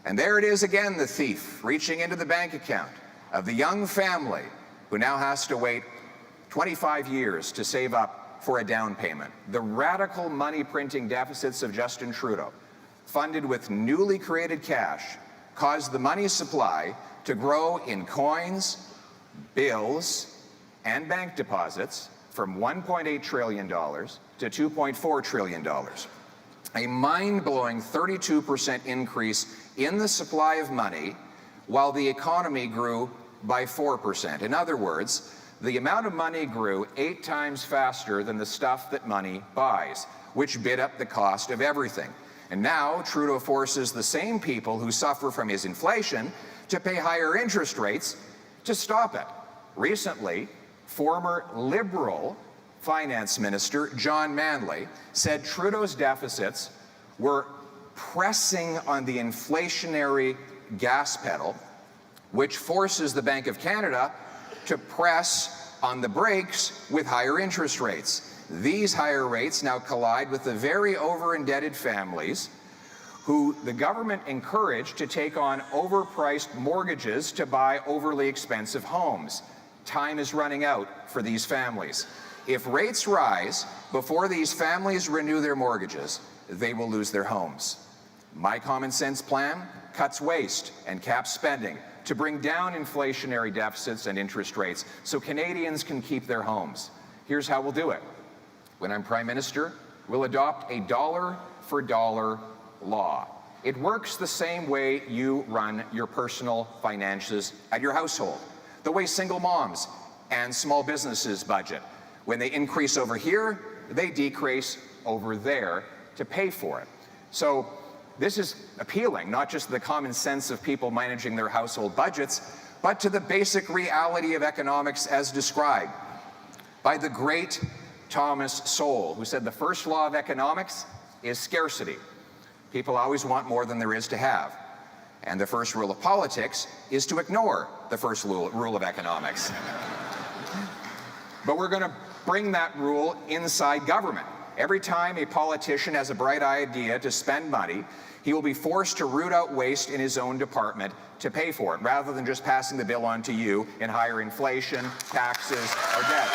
And there it is again, the thief, reaching into the bank account of the young family who now has to wait 25 years to save up for a down payment. The radical money printing deficits of Justin Trudeau, funded with newly created cash, caused the money supply to grow in coins, bills, and bank deposits from $1.8 trillion to $2.4 trillion. A mind-blowing 32% increase in the supply of money, while the economy grew by 4%. In other words, the amount of money grew 8 times faster than the stuff that money buys, which bid up the cost of everything. And now Trudeau forces the same people who suffer from his inflation to pay higher interest rates to stop it. Recently, former Liberal Finance Minister John Manley said Trudeau's deficits were pressing on the inflationary gas pedal, which forces the Bank of Canada to press on the brakes with higher interest rates. These higher rates now collide with the very over-indebted families who the government encouraged to take on overpriced mortgages to buy overly expensive homes. Time is running out for these families. If rates rise before these families renew their mortgages, they will lose their homes. My common sense plan cuts waste and caps spending to bring down inflationary deficits and interest rates so Canadians can keep their homes. Here's how we'll do it. When I'm Prime Minister, we'll adopt a dollar-for-dollar law. It works the same way you run your personal finances at your household, the way single moms and small businesses budget. When they increase over here, they decrease over there to pay for it. So this is appealing, not just the common sense of people managing their household budgets, but to the basic reality of economics as described by the great Thomas Sowell, who said the first law of economics is scarcity. People always want more than there is to have. And the first rule of politics is to ignore the first rule of economics. But we're going to bring that rule inside government. Every time a politician has a bright idea to spend money, he will be forced to root out waste in his own department to pay for it, rather than just passing the bill on to you in higher inflation, taxes, or debt.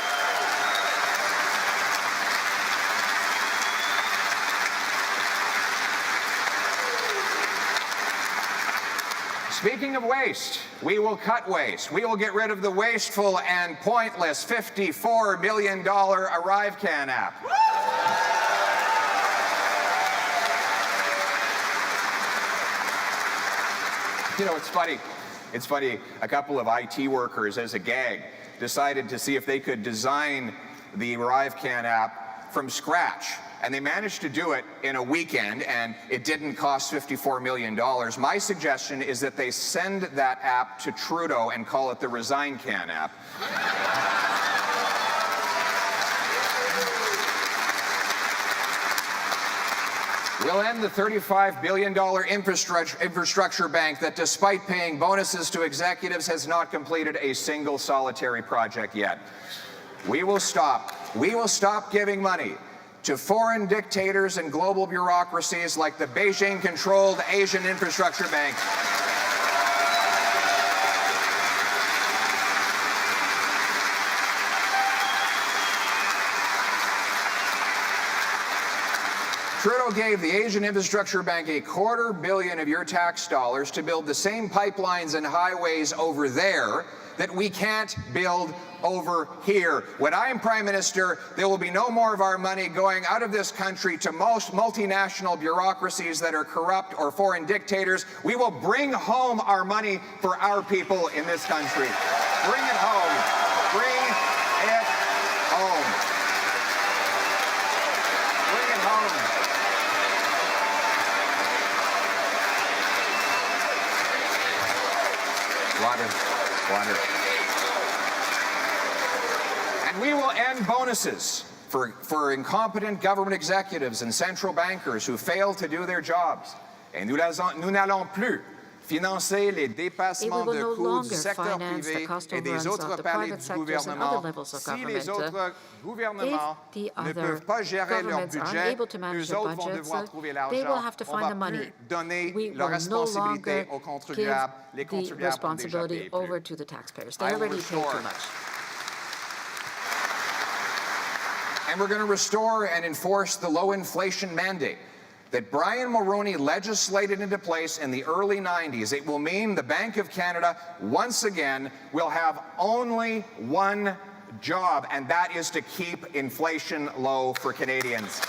Speaking of waste, we will cut waste. We will get rid of the wasteful and pointless $54 million ArriveCan app. You know, it's funny. It's funny, a couple of IT workers, as a gag, decided to see if they could design the ArriveCan app from scratch. And they managed to do it in a weekend, and it didn't cost $54 million. My suggestion is that they send that app to Trudeau and call it the ResignCan app. We'll end the $35 billion infrastructure bank that, despite paying bonuses to executives, has not completed a single solitary project yet. We will stop giving money to foreign dictators and global bureaucracies like the Beijing-controlled Asian Infrastructure Bank. Trudeau gave the Asian Infrastructure Bank $250 million of your tax dollars to build the same pipelines and highways over there that we can't build over here. When I am Prime Minister, there will be no more of our money going out of this country to most multinational bureaucracies that are corrupt or foreign dictators. We will bring home our money for our people in this country. Bring it home. Bring it home. Bring it home. Water. And we will end bonuses for incompetent government executives and central bankers who fail to do their jobs. Et nous n'allons plus financer les dépassements de coûts du secteur privé et des autres paliers du gouvernement si les autres gouvernements ne peuvent pas gérer leur budget. Eux autres vont devoir trouver l'argent. On ne va plus donner la responsabilité aux contribuables. Les contribuables ont déjà payé plus. They already pay too much. And we're going to restore and enforce the low inflation mandate that Brian Mulroney legislated into place in the early 90s. It will mean the Bank of Canada, once again, will have only one job, and that is to keep inflation low for Canadians.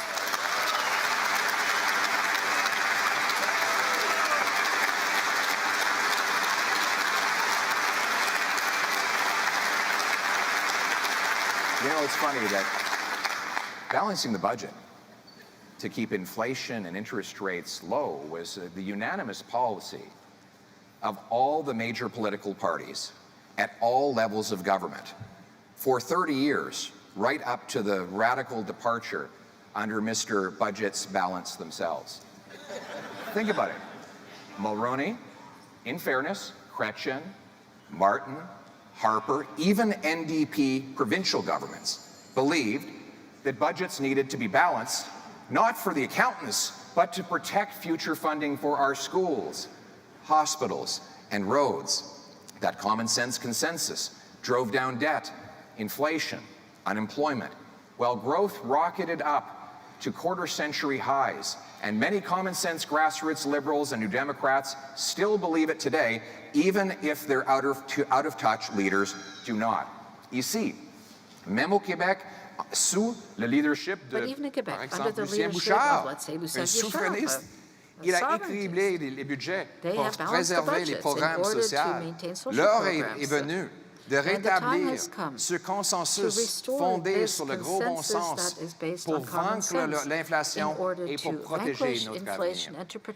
You know, it's funny that balancing the budget to keep inflation and interest rates low was the unanimous policy of all the major political parties at all levels of government for 30 years, right up to the radical departure under Mr. Budget's balance themselves. Think about it. Mulroney, in fairness, Chrétien, Martin, Harper, even NDP provincial governments believed that budgets needed to be balanced, not for the accountants, but to protect future funding for our schools, hospitals, and roads. That common sense consensus drove down debt, inflation, unemployment, while growth rocketed up to quarter-century highs. And many common sense grassroots liberals and New Democrats still believe it today, even if their out of touch leaders do not. Ici, même au Québec, sous le leadership de, par exemple, Lucien Bouchard, un souverainiste, il a équilibré les budgets pour préserver les programmes sociaux. L'heure est venue de rétablir ce consensus fondé sur le gros bon sens pour vaincre l'inflation et pour protéger notre avenir.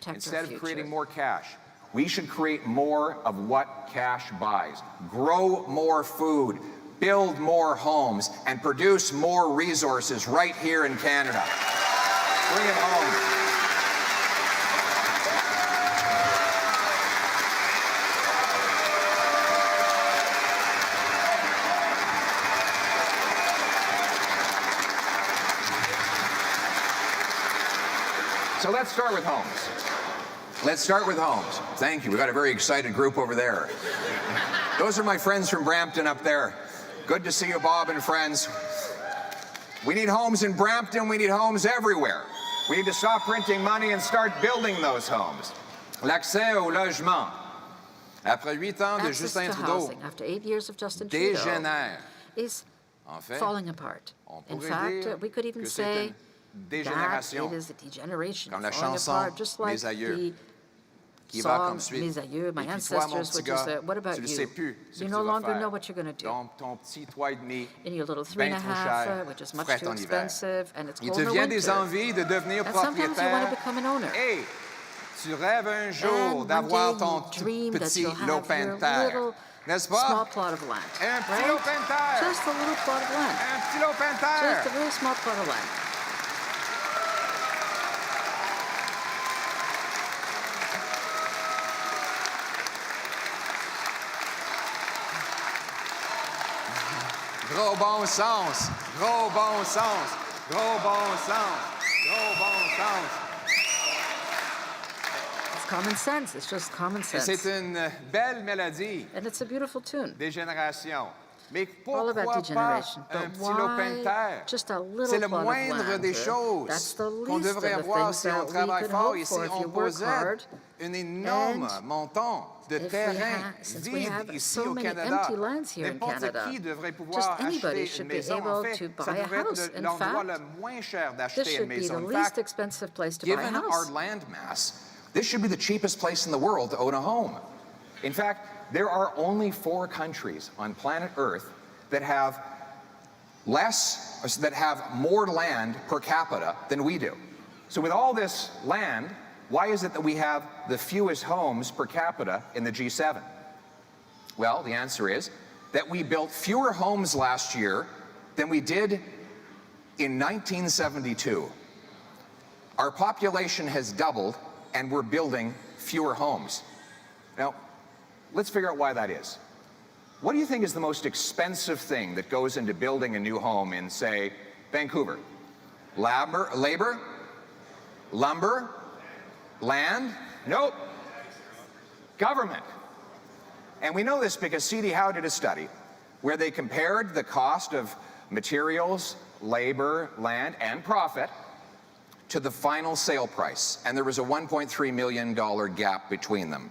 Instead of creating more cash, we should create more of what cash buys. Grow more food, build more homes, and produce more resources right here in Canada. Bring it home. So let's start with homes. Let's start with homes. Thank you. We've got a very excited group over there. Those are my friends from Brampton up there. Good to see you, Bob and friends. We need homes in Brampton. We need homes everywhere. We need to stop printing money and start building those homes. L'accès au logement. Après 8 ans de Justin Trudeau, after 8 years of Justin Trudeau, dégénère. Is En fait, falling apart. In fact, we could even say that it is a degeneration, comme la falling chanson apart, just like Mes aïeux, the qui va song comme suit. Mes aïeux, my Et puis toi, mon ancestors, petit which gars, is, what about tu ne you? sais plus ce You que no tu vas longer faire. know what you're going to do. Ton petit 3,5, In your little 3 and a bien trop half, cher, which is much fret too en hiver. expensive, and it's Il cold te in vient des winter. envies de devenir And sometimes you want to propriétaire. become an owner. Et tu rêves un And jour one d'avoir day ton you tout dream that petit you'll have lopin your de terre. little N'est-ce small pas? plot of land. Un petit Right? lopin de terre. Just a little plot of land. Un petit lopin de terre. Just a very small plot of land. Gros bon sens, gros bon sens, gros bon sens, gros bon sens. It's common sense. It's just common Et sense. c'est une belle mélodie And it's a beautiful tune. des générations. Mais All pourquoi about pas degeneration. un But petit lopin de why terre? just a little C'est le plot of moindre land? des choses That's the qu'on least devrait of the avoir things si on that we travaille could fort hope et si for if on you work possède hard. un énorme And montant de if we terrain have, since we vide have ici so au many Canada. empty lands here in N'importe Canada, qui devrait just pouvoir anybody acheter should une be maison. En able fait, to ça buy a devrait house. être In l'endroit fact, le moins cher this d'acheter une should be maison. the In least fact, expensive place to buy a given our house. land mass, This should be the cheapest place in the world to own a home. In fact, there are only 4 countries on planet Earth that have more land per capita than we do. So with all this land, why is it that we have the fewest homes per capita in the G7? Well, the answer is that we built fewer homes last year than we did in 1972. Our population has doubled, and we're building fewer homes. Now, let's figure out why that is. What do you think is the most expensive thing that goes into building a new home in, say, Vancouver? Labor? Lumber? Land? Nope. Government. And we know this because C.D. Howe did a study where they compared the cost of materials, labor, land, and profit to the final sale price, and there was a $1.3 million gap between them.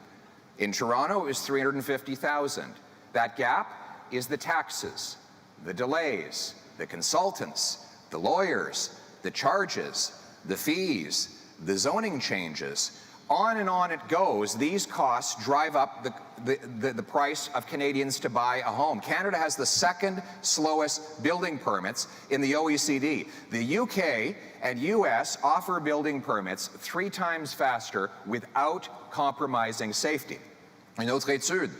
In Toronto, it was $350,000. That gap is the taxes, the delays, the consultants, the lawyers, the charges, the fees, the zoning changes. On and on it goes. These costs drive up the price of Canadians to buy a home. Canada has the second slowest building permits in the OECD. The UK and US offer building permits 3 times faster without compromising safety. Une autre étude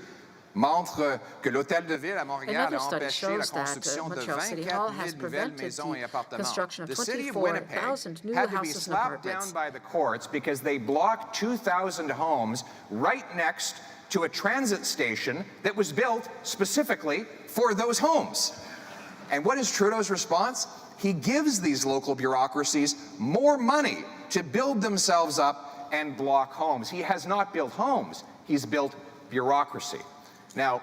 montre que l'Hôtel de Ville à Montréal a empêché la construction de 24 000 nouvelles maisons et appartements. The city of Winnipeg had to be slapped down by the courts because they blocked 2,000 homes right next to a transit station that was built specifically for those homes. And what is Trudeau's response? He gives these local bureaucracies more money to build themselves up and block homes. He has not built homes, he's built bureaucracy. Now,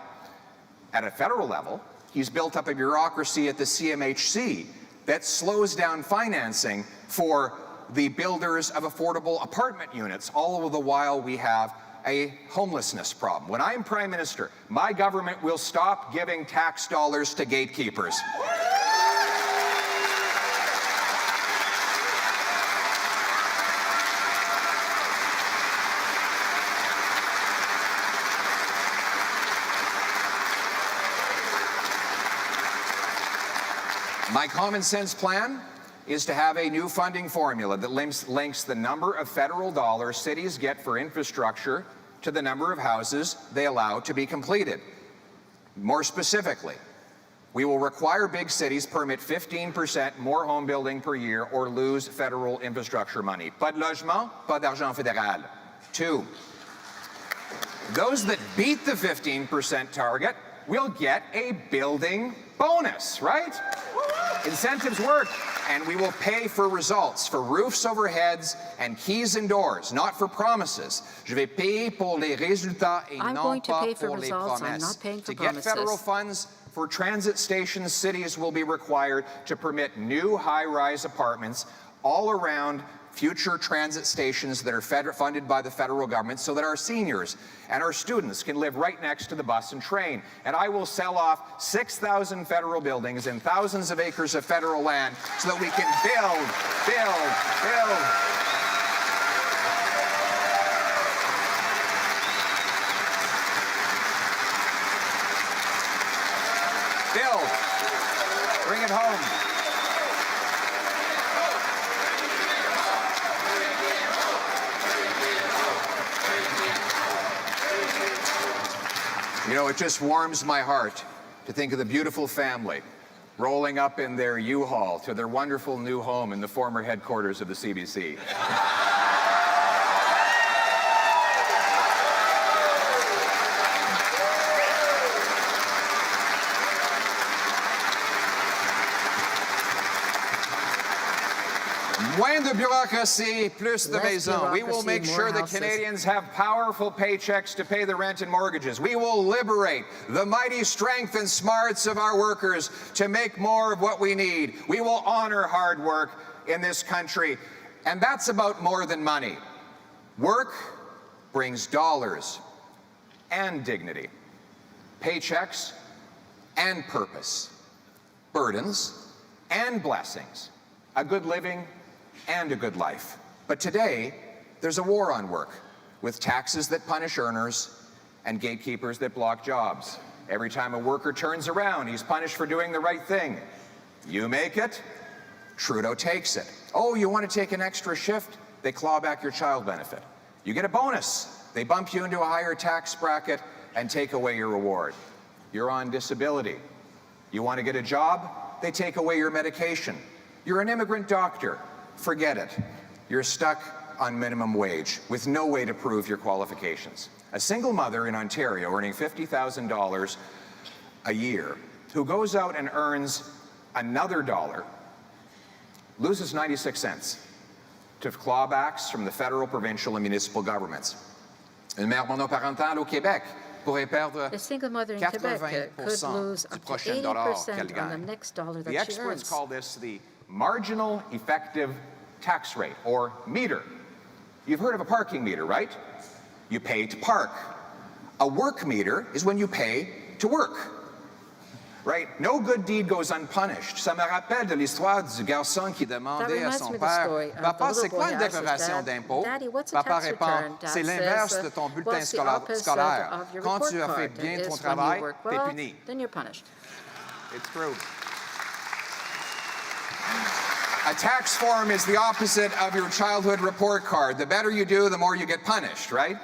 at a federal level, he's built up a bureaucracy at the CMHC that slows down financing for the builders of affordable apartment units, all the while we have a homelessness problem. When I'm Prime Minister, my government will stop giving tax dollars to gatekeepers. My common sense plan is to have a new funding formula that links the number of federal dollars cities get for infrastructure to the number of houses they allow to be completed. More specifically, we will require big cities permit 15% more home building per year or lose federal infrastructure money. Pas de logement, pas d'argent fédéral. 2, those that beat the 15% target will get a building bonus, right? Incentives work, and we will pay for results, for roofs over heads and keys and doors, not for promises. Je vais payer pour les résultats et non pas pour les promesses. To get federal funds for transit stations, cities will be required to permit new high-rise apartments all around future transit stations that are funded by the federal government so that our seniors and our students can live right next to the bus and train. And I will sell off 6,000 federal buildings and thousands of acres of federal land so that we can build. Bring it home. You know, it just warms my heart to think of the beautiful family rolling up in their U-Haul to their wonderful new home in the former headquarters of the CBC. Moins de bureaucratie, plus de maisons. We will make sure that Canadians have powerful paychecks to pay the rent and mortgages. We will liberate the mighty strength and smarts of our workers to make more of what we need. We will honor hard work in this country. And that's about more than money. Work brings dollars and dignity, paychecks and purpose, burdens and blessings, a good living and a good life. But today, there's a war on work, with taxes that punish earners and gatekeepers that block jobs. Every time a worker turns around, he's punished for doing the right thing. You make it, Trudeau takes it. Oh, you want to take an extra shift? They claw back your child benefit. You get a bonus. They bump you into a higher tax bracket and take away your reward. You're on disability. You want to get a job? They take away your medication. You're an immigrant doctor. Forget it. You're stuck on minimum wage with no way to prove your qualifications. A single mother in Ontario earning $50,000 a year who goes out and earns another dollar loses 96 cents to clawbacks from the federal, provincial, and municipal governments. Une mère monoparentale au Québec pourrait perdre 80% du prochain dollar qu'elle gagne. The experts call this the marginal effective tax rate, or meter. You've heard of a parking meter, right? You pay to park. A work meter is when you pay to work, right? No good deed goes unpunished. Ça me rappelle de l'histoire du garçon qui demandait à son père, « Papa, c'est quoi une déclaration d'impôt? » Papa répond, « C'est l'inverse de ton bulletin scolaire. Quand tu as fait bien ton travail, t'es puni. » It's true. A tax form is the opposite of your childhood report card. The better you do, the more you get punished, right?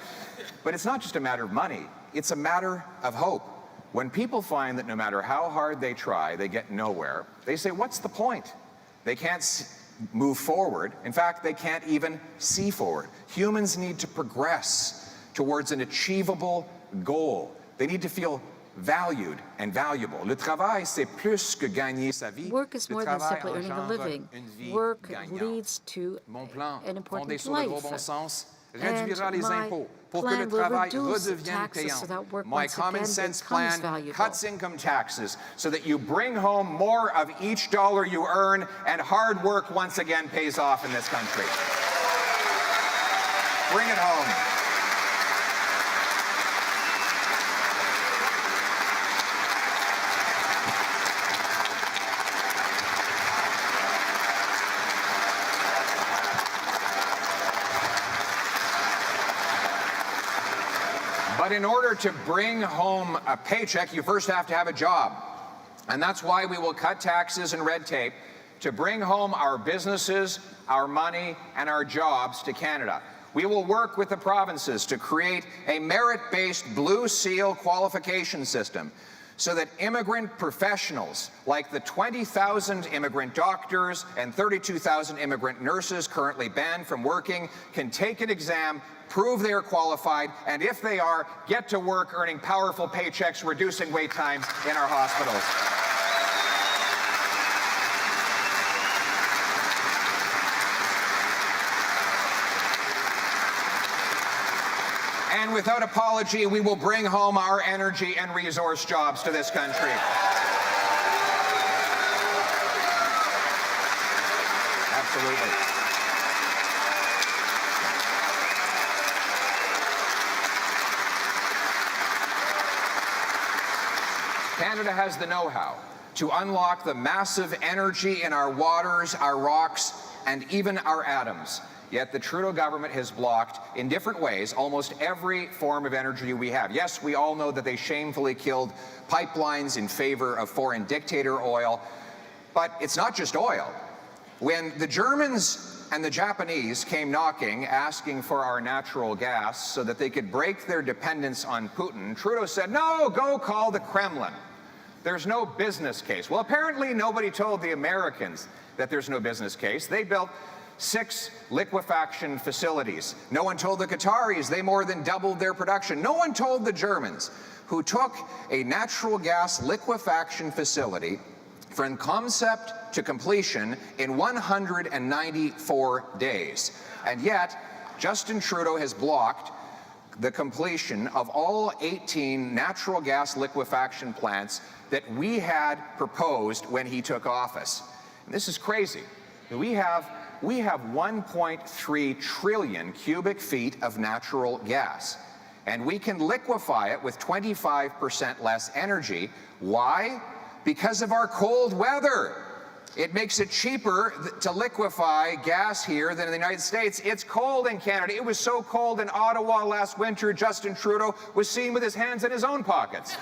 But it's not just a matter of money. It's a matter of hope. When people find that no matter how hard they try, they get nowhere, they say, what's the point? They can't move forward. In fact, they can't even see forward. Humans need to progress towards an achievable goal. They need to feel valued and valuable. Le travail, c'est plus que gagner sa vie. Work is more than simply earning a living. Work leads to an important life. Réduira les impôts pour que le travail redevienne payant. My common sense plan cuts income taxes so that you bring home more of each dollar you earn, and hard work once again pays off in this country. Bring it home. But in order to bring home a paycheck, you first have to have a job. And that's why we will cut taxes and red tape to bring home our businesses, our money, and our jobs to Canada. We will work with the provinces to create a merit-based Blue Seal qualification system so that immigrant professionals, like the 20,000 immigrant doctors and 32,000 immigrant nurses currently banned from working, can take an exam, prove they are qualified, and if they are, get to work earning powerful paychecks, reducing wait times in our hospitals. And without apology, we will bring home our energy and resource jobs to this country. Absolutely. Canada has the know-how to unlock the massive energy in our waters, our rocks, and even our atoms. Yet the Trudeau government has blocked, in different ways, almost every form of energy we have. Yes, we all know that they shamefully killed pipelines in favor of foreign dictator oil, but it's not just oil. When the Germans and the Japanese came knocking, asking for our natural gas so that they could break their dependence on Putin, Trudeau said, "No, go call the Kremlin. There's no business case." Well, apparently nobody told the Americans that there's no business case. They built 6 liquefaction facilities. No one told the Qataris they more than doubled their production. No one told the Germans, who took a natural gas liquefaction facility from concept to completion in 194 days. And yet, Justin Trudeau has blocked the completion of all 18 natural gas liquefaction plants that we had proposed when he took office. And this is crazy. We have 1.3 trillion cubic feet of natural gas, and we can liquefy it with 25% less energy. Why? Because of our cold weather. It makes it cheaper to liquefy gas here than in the United States. It's cold in Canada. It was so cold in Ottawa last winter, Justin Trudeau was seen with his hands in his own pockets.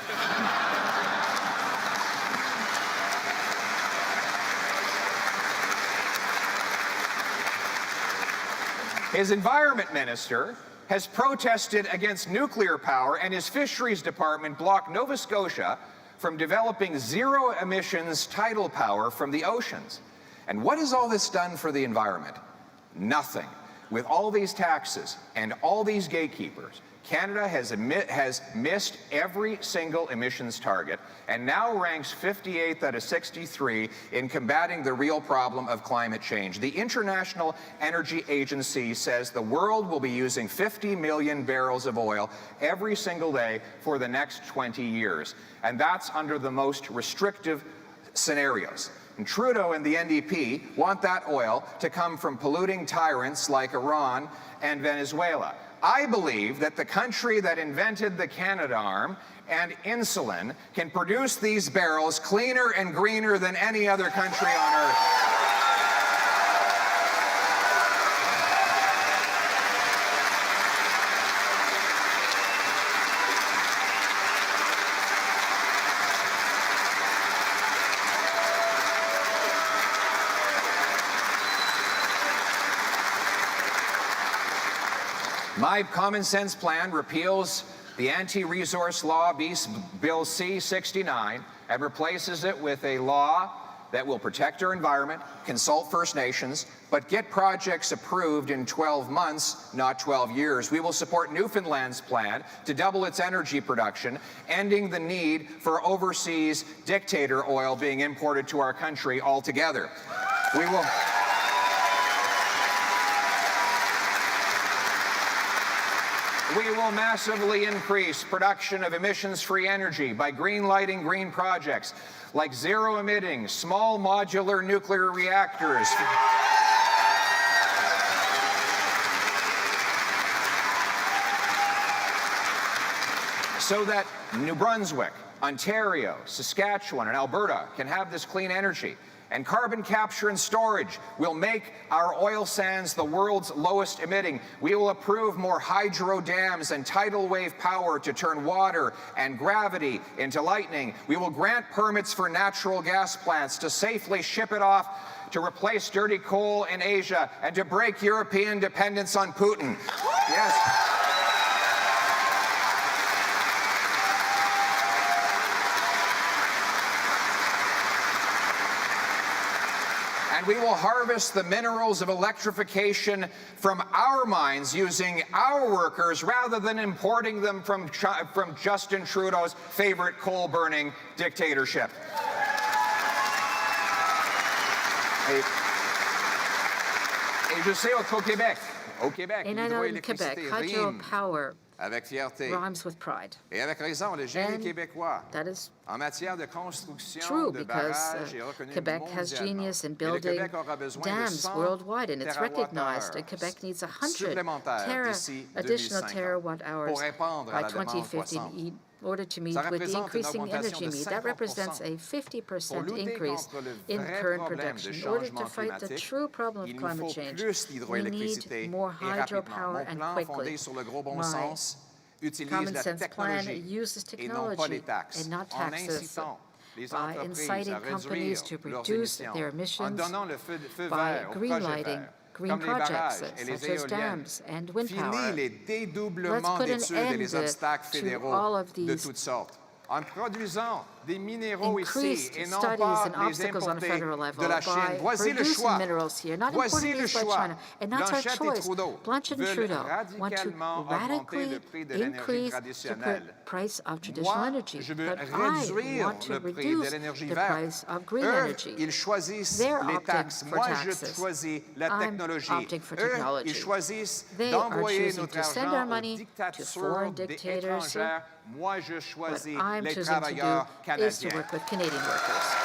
His environment minister has protested against nuclear power, and his fisheries department blocked Nova Scotia from developing zero emissions tidal power from the oceans. And what has all this done for the environment? Nothing. With all these taxes and all these gatekeepers, Canada has missed every single emissions target and now ranks 58th out of 63 in combating the real problem of climate change. The International Energy Agency says the world will be using 50 million barrels of oil every single day for the next 20 years. And that's under the most restrictive scenarios. And Trudeau and the NDP want that oil to come from polluting tyrants like Iran and Venezuela. I believe that the country that invented the Canadarm and insulin can produce these barrels cleaner and greener than any other country on earth. My common sense plan repeals the Anti-Resource Law Bill C-69 and replaces it with a law that will protect our environment, consult First Nations, but get projects approved in 12 months, not 12 years. We will support Newfoundland's plan to double its energy production, ending the need for overseas dictator oil being imported to our country altogether. We will massively increase production of emissions-free energy by green-lighting green projects like zero-emitting, small modular nuclear reactors. So that New Brunswick, Ontario, Saskatchewan, and Alberta can have this clean energy. And carbon capture and storage will make our oil sands the world's lowest emitting. We will approve more hydro dams and tidal wave power to turn water and gravity into lightning. We will grant permits for natural gas plants to safely ship it off to replace dirty coal in Asia, and to break European dependence on Putin. Yes. And we will harvest the minerals of electrification from our mines using our workers rather than importing them from Justin Trudeau's favorite coal-burning dictatorship. Et je sais au Québec, And I know in Quebec, hydropower avec fierté. rhymes with pride. Et avec raison, le génie And québécois that is en matière de construction true de because barrages est reconnu Quebec has mondialement. genius in Et le building Québec aura besoin de dams 100 worldwide, and it's recognized. And terawattheures Quebec needs 100 supplémentaires d'ici additional 2050 terawatt hours pour répondre à by la demande 2050 croissante. in order to meet Ça with the représente une increasing augmentation energy de need. That 50%. represents a Pour 50% lutter increase contre le in vrai current problème production. de In order to changement fight the climatique, true problem of il nous climate faut change, plus we d'hydroélectricité need more et rapidement. hydropower Mon and plan, quickly. fondé sur le gros bon My sens, utilise common la sense plan technologie uses et non pas les technology taxes, and not en taxes incitant les by entreprises inciting à companies to réduire leurs reduce émissions, their en emissions donnant le feu by vert aux projets greenlighting verts, green comme les projects barrages et les such as éoliennes. dams and wind Fini power. les Let's dédoublements put an d'études et les end obstacles to fédéraux all of de these toutes sortes. En produisant des minéraux ici increased et non studies pas and les obstacles on a importer federal level de la by Chine. Voici le producing choix. minerals here, not Voici importing le these by choix. China. And that's our Blanchette et choice. Trudeau Blanchett and veulent Trudeau want to radicalement augmenter radically le prix de l'énergie increase the traditionnelle. price of traditional Moi, energy. je veux But I réduire want to le prix de reduce l'énergie the verte. price of green Eux, energy. ils choisissent They're les opting taxes. for Moi, taxes. je choisis la I'm technologie. opting for Eux, technology. ils choisissent They are d'envoyer choosing notre to send argent our aux money to dictatures foreign dictators. étrangères. Moi, je What choisis I'm les choosing to travailleurs do is to canadiens. work with Canadian workers.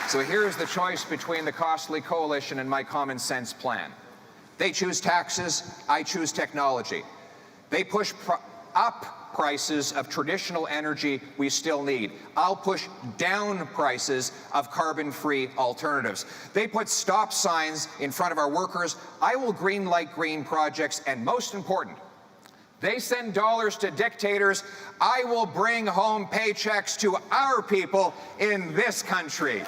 So here's the choice between the costly coalition and my common sense plan. They choose taxes, I choose technology. They push up prices of traditional energy we still need. I'll push down prices of carbon-free alternatives. They put stop signs in front of our workers. I will greenlight green projects, and most important, they send dollars to dictators. I will bring home paychecks to our people in this country.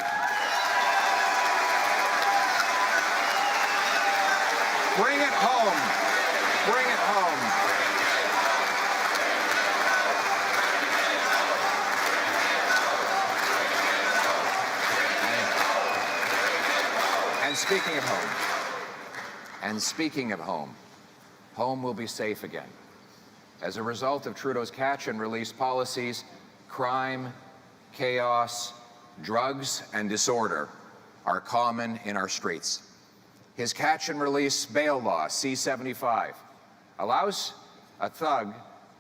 Bring it home. Bring it home. And speaking of home, home will be safe again. As a result of Trudeau's catch and release policies, crime, chaos, drugs, and disorder are common in our streets. His catch and release bail law, C-75, allows a thug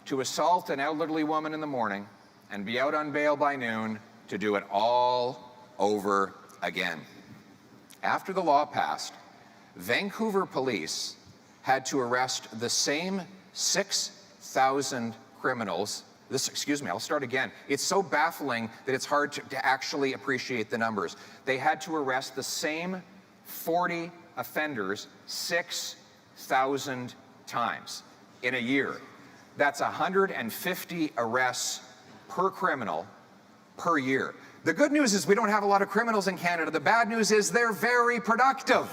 to assault an elderly woman in the morning and be out on bail by noon to do it all over again. After the law passed, Vancouver police had to arrest the same 6,000 criminals. I'll start again. It's so baffling that it's hard to actually appreciate the numbers. They had to arrest the same 40 offenders 6,000 times in a year. That's 150 arrests per criminal per year. The good news is we don't have a lot of criminals in Canada. The bad news is they're very productive.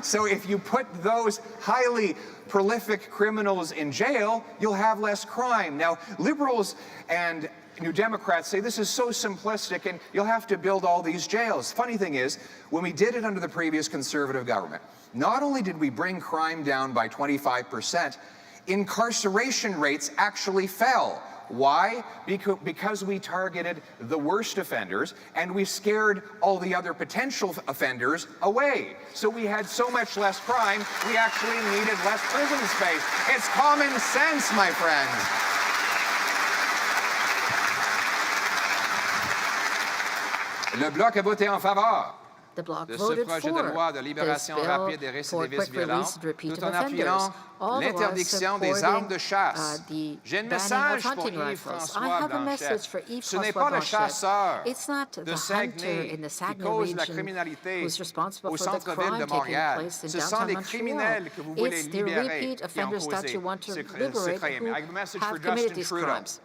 So if you put those highly prolific criminals in jail, you'll have less crime. Now, Liberals and New Democrats say this is so simplistic and you'll have to build all these jails. Funny thing is, when we did it under the previous Conservative government, not only did we bring crime down by 25%, incarceration rates actually fell. Why? Because we targeted the worst offenders and we scared all the other potential offenders away. So we had so much less crime, we actually needed less prison space. It's common sense, my friends. Le Bloc a voté en faveur The Bloc de ce voted projet de for loi de this libération bill rapide des for récidivistes quick release violents, and repeat tout of en appuyant offenders. All the while l'interdiction des supporting armes de chasse. the J'ai un banning of message pour hunting Yves rifles. I François have a message for Blanchet. Yves Ce n'est François pas le Blanchet. chasseur It's not de the hunter Saguenay in the qui Saguenay cause la region criminalité who's responsible au for the centre-ville crime de taking Montréal. place in Ce sont downtown les Montreal. criminels que vous voulez It's the libérer repeat qui ont offenders that causé you want to ce liberate crime. who I have a message have for committed Justin these Trudeau. crimes.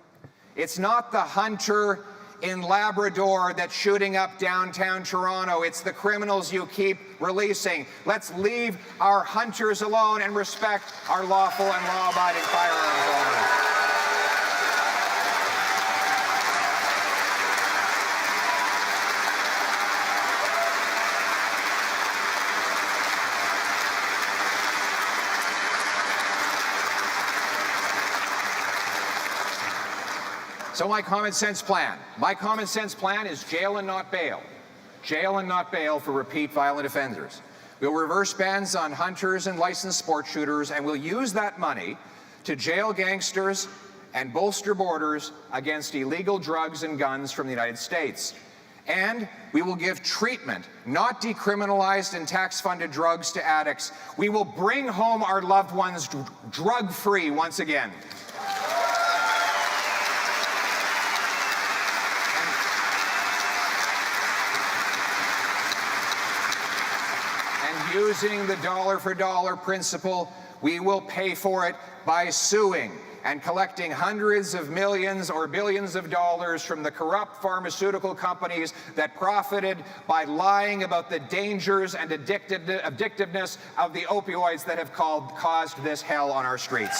It's not the hunter in Labrador that's shooting up downtown Toronto. It's the criminals you keep releasing. Let's leave our hunters alone and respect our lawful and law-abiding firearms owners. So my common sense plan is jail and not bail. Jail and not bail for repeat violent offenders. We'll reverse bans on hunters and licensed sport shooters, and we'll use that money to jail gangsters and bolster borders against illegal drugs and guns from the United States. And we will give treatment, not decriminalized and tax-funded drugs, to addicts. We will bring home our loved ones drug-free once again. Using the dollar-for-dollar principle, we will pay for it by suing and collecting hundreds of millions or billions of dollars from the corrupt pharmaceutical companies that profited by lying about the dangers and addictiveness of the opioids that have caused this hell on our streets.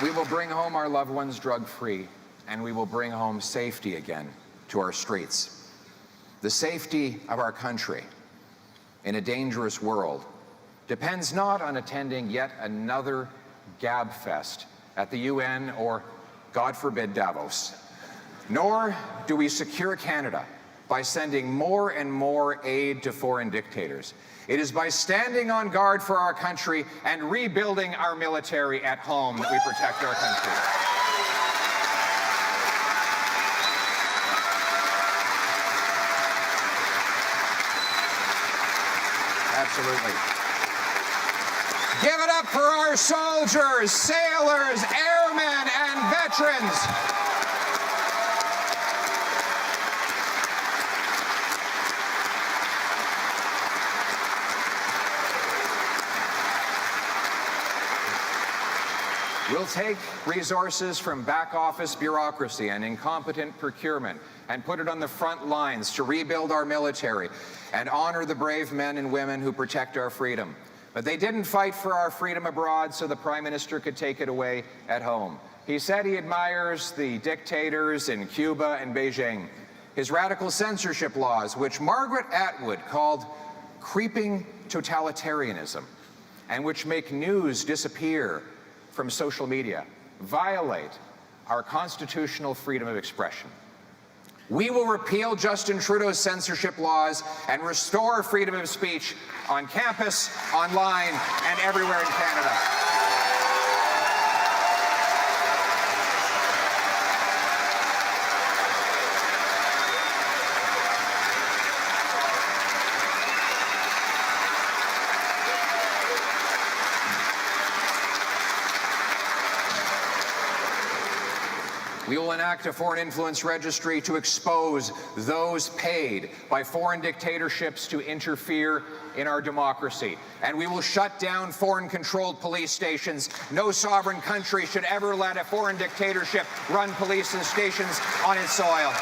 We will bring home our loved ones drug-free, and we will bring home safety again to our streets. The safety of our country in a dangerous world depends not on attending yet another gabfest at the UN or, God forbid, Davos. Nor do we secure Canada by sending more and more aid to foreign dictators. It is by standing on guard for our country and rebuilding our military at home that we protect our country. Absolutely. Give it up for our soldiers, sailors, airmen, and veterans. We'll take resources from back office bureaucracy and incompetent procurement and put it on the front lines to rebuild our military and honor the brave men and women who protect our freedom. But they didn't fight for our freedom abroad so the Prime Minister could take it away at home. He said he admires the dictators in Cuba and Beijing. His radical censorship laws, which Margaret Atwood called creeping totalitarianism, and which make news disappear from social media, violate our constitutional freedom of expression. We will repeal Justin Trudeau's censorship laws and restore freedom of speech on campus, online, and everywhere in Canada. We will enact a foreign influence registry to expose those paid by foreign dictatorships to interfere in our democracy. And we will shut down foreign-controlled police stations. No sovereign country should ever let a foreign dictatorship run police and stations on its soil.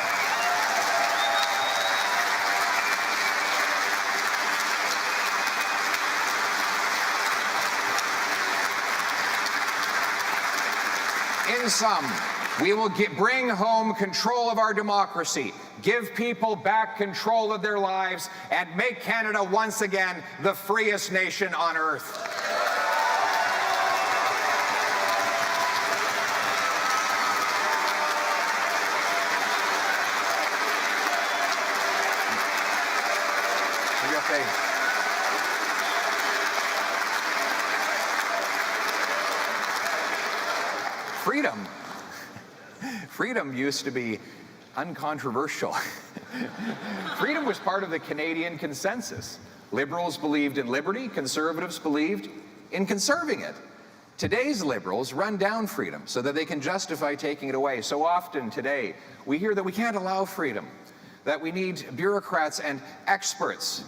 In sum, we will bring home control of our democracy, give people back control of their lives, and make Canada once again the freest nation on earth. freedom used to be uncontroversial. Freedom was part of the Canadian consensus. Liberals believed in liberty, conservatives believed in conserving it. Today's liberals run down freedom so that they can justify taking it away. So often today, we hear that we can't allow freedom, that we need bureaucrats and experts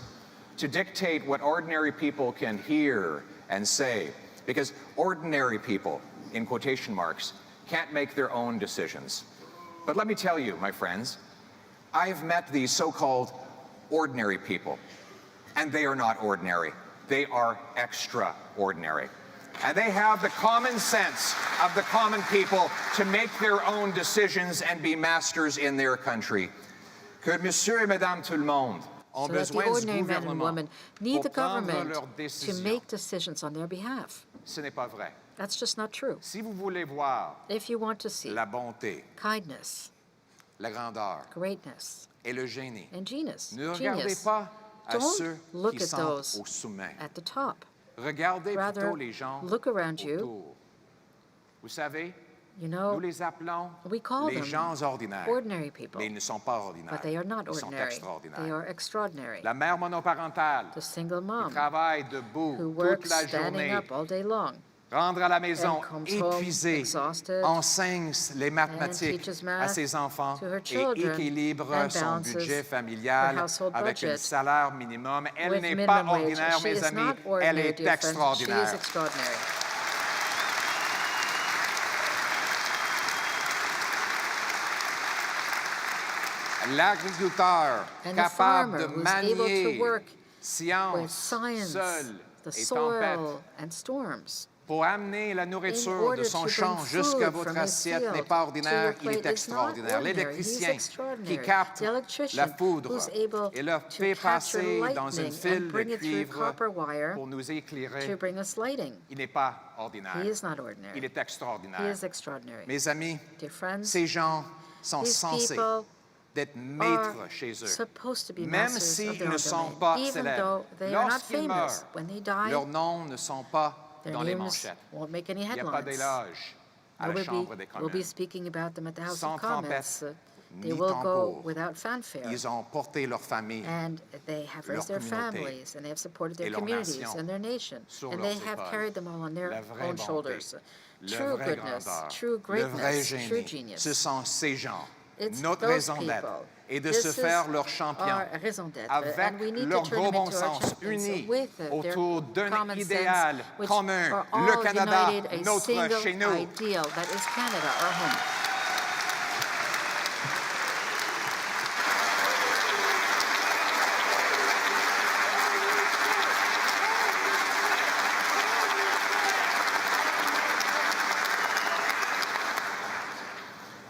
to dictate what ordinary people can hear and say, because ordinary people, in quotation marks, can't make their own decisions. But let me tell you, my friends, I've met these so-called ordinary people, and they are not ordinary. They are extraordinary. And they have the common sense of the common people to make their own decisions and be masters in their country. Que monsieur et madame tout le monde ont so that the besoin du ordinary men and gouvernement women need the pour prendre government leurs to décisions. make decisions on their behalf. Ce n'est pas vrai. That's just not true. Si vous voulez voir If you want to see la bonté, kindness, la grandeur greatness, et le génie, and genius, ne regardez pas à don't ceux look qui at sont those au sommet. at the top. Regardez Rather, plutôt les gens look around you. autour. Vous savez, You know, nous les appelons we call les them gens ordinaires. ordinary people, Mais ils ne sont pas ordinaires. but they are not Ils sont ordinary. extraordinaires. They are extraordinary. La mère monoparentale The single qui mom travaille debout who toute works la standing journée, up all day long rentre à la maison and comes home épuisée, exhausted enseigne les mathématiques teaches à math ses enfants to her et children équilibre and son balances budget familial her household avec un budget salaire minimum. Elle with n'est pas minimum wage. ordinaire, She mes is amis, not elle ordinary, est dear friends. She is extraordinaire. extraordinary. L'agriculteur And the capable farmer de who's able to manier work with science, science, sol the et tempête soil, and storms. pour amener la nourriture de order son to champ bring jusqu'à food votre from his assiette field n'est pas to ordinaire, your il est plate is not extraordinaire. ordinary. L'électricien He's extraordinary. qui capte The electrician la foudre who's able et le to fait passer capture dans un lightning fil and de bring it through cuivre copper wire pour nous éclairer, to bring us lighting. il n'est pas ordinaire. He is not Il ordinary. est He extraordinaire. is extraordinary. Mes amis, Dear friends, ces gens sont these censés people d'être maîtres are chez eux. supposed to be Même masters s'ils of their ne own sont domain. pas Even célèbres, though they are not lorsqu'ils famous, meurent, when they die, leurs noms ne sont pas their dans les names manchettes. won't make any Il n'y a pas headlines. d'éloge à la Chambre des We'll be communes. speaking about them at the House Sans of Commons. trompette, They ni will go tambour. without fanfare. Ils ont porté leur famille And they have raised leur their communauté families, and they have supported et their leur communities nation and their nation, sur and they leurs have épaules. carried them all on their La vraie own bonté, shoulders. le True vrai goodness, grandeur, true le vrai greatness, true génie, genius. ce sont ces gens. It's Notre those raison d'être people. est de This se is faire leur champion our raison d'être, avec and we need leur to turn gros them bon into our sens, champions unis with their autour d'un common idéal sense, which commun, are all le Canada, united, a notre single chez nous. ideal that is Canada, our home.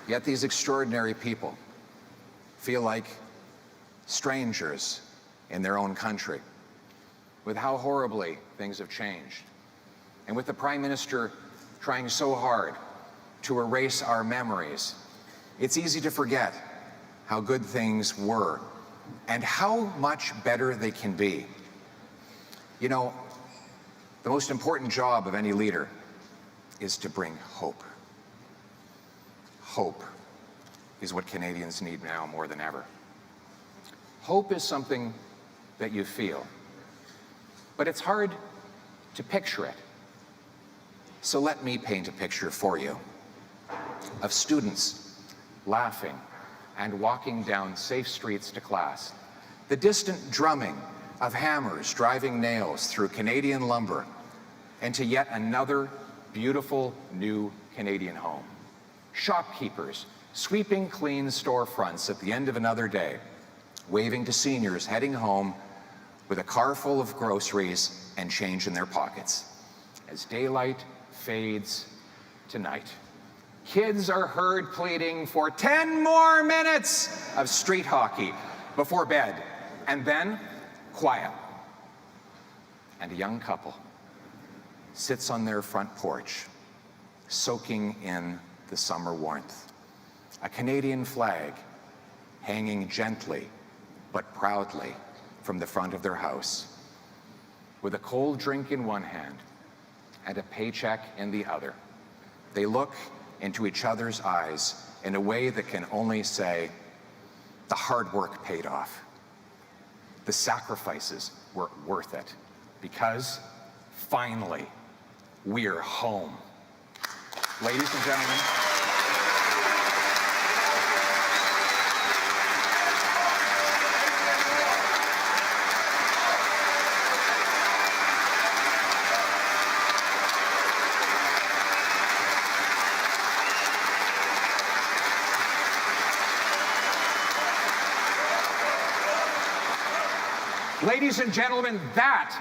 Yet these extraordinary people feel like strangers in their own country, with how horribly things have changed, and with the Prime Minister trying so hard to erase our memories. It's easy to forget how good things were and how much better they can be. You know, the most important job of any leader is to bring hope. Hope is what Canadians need now more than ever. Hope is something that you feel, but it's hard to picture it. So let me paint a picture for you of students laughing and walking down safe streets to class, the distant drumming of hammers driving nails through Canadian lumber into yet another beautiful new Canadian home. Shopkeepers sweeping clean storefronts at the end of another day, waving to seniors heading home with a car full of groceries and change in their pockets. As daylight fades to night, kids are heard pleading for 10 more minutes of street hockey before bed, and then quiet. And a young couple sits on their front porch, soaking in the summer warmth. A Canadian flag hanging gently but proudly from the front of their house, with a cold drink in one hand and a paycheck in the other. They look into each other's eyes in a way that can only say, the hard work paid off. The sacrifices were worth it, because finally, we're home. Ladies and gentlemen, ladies and gentlemen, that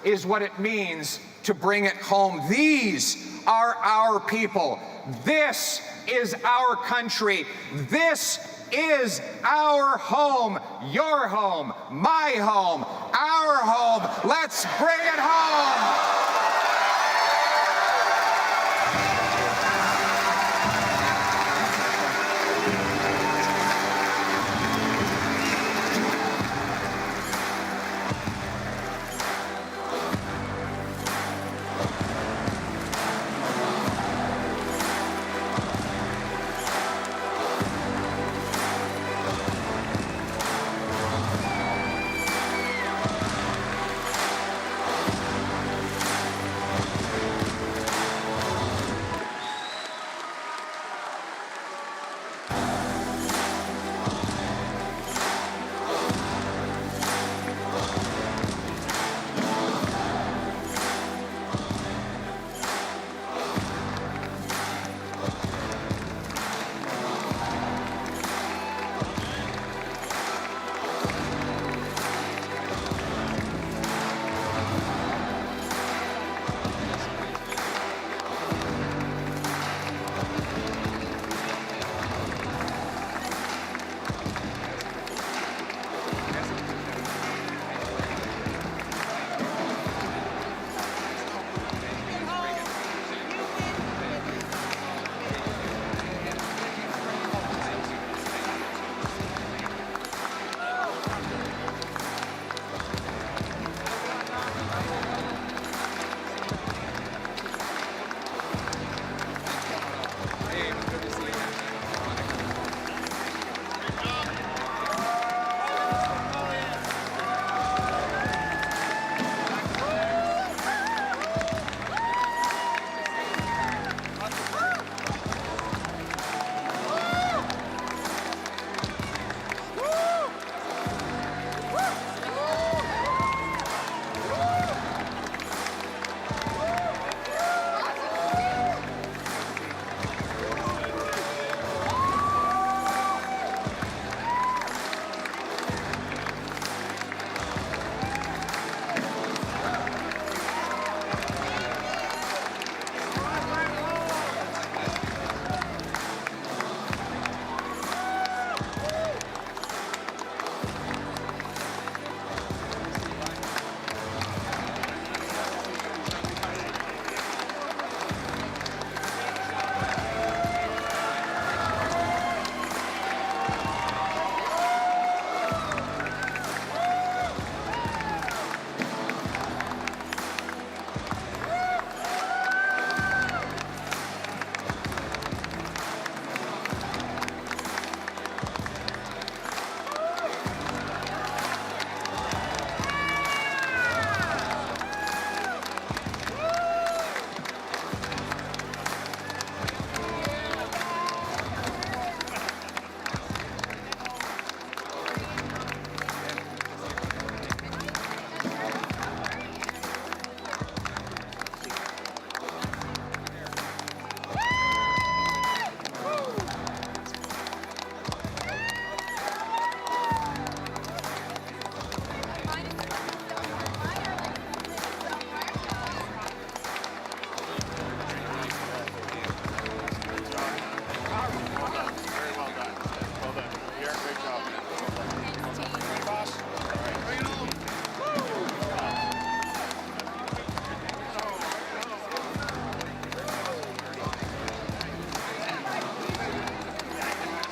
is what it means to bring it home. These are our people. This is our country. This is our home, your home, my home, our home. Let's bring it home.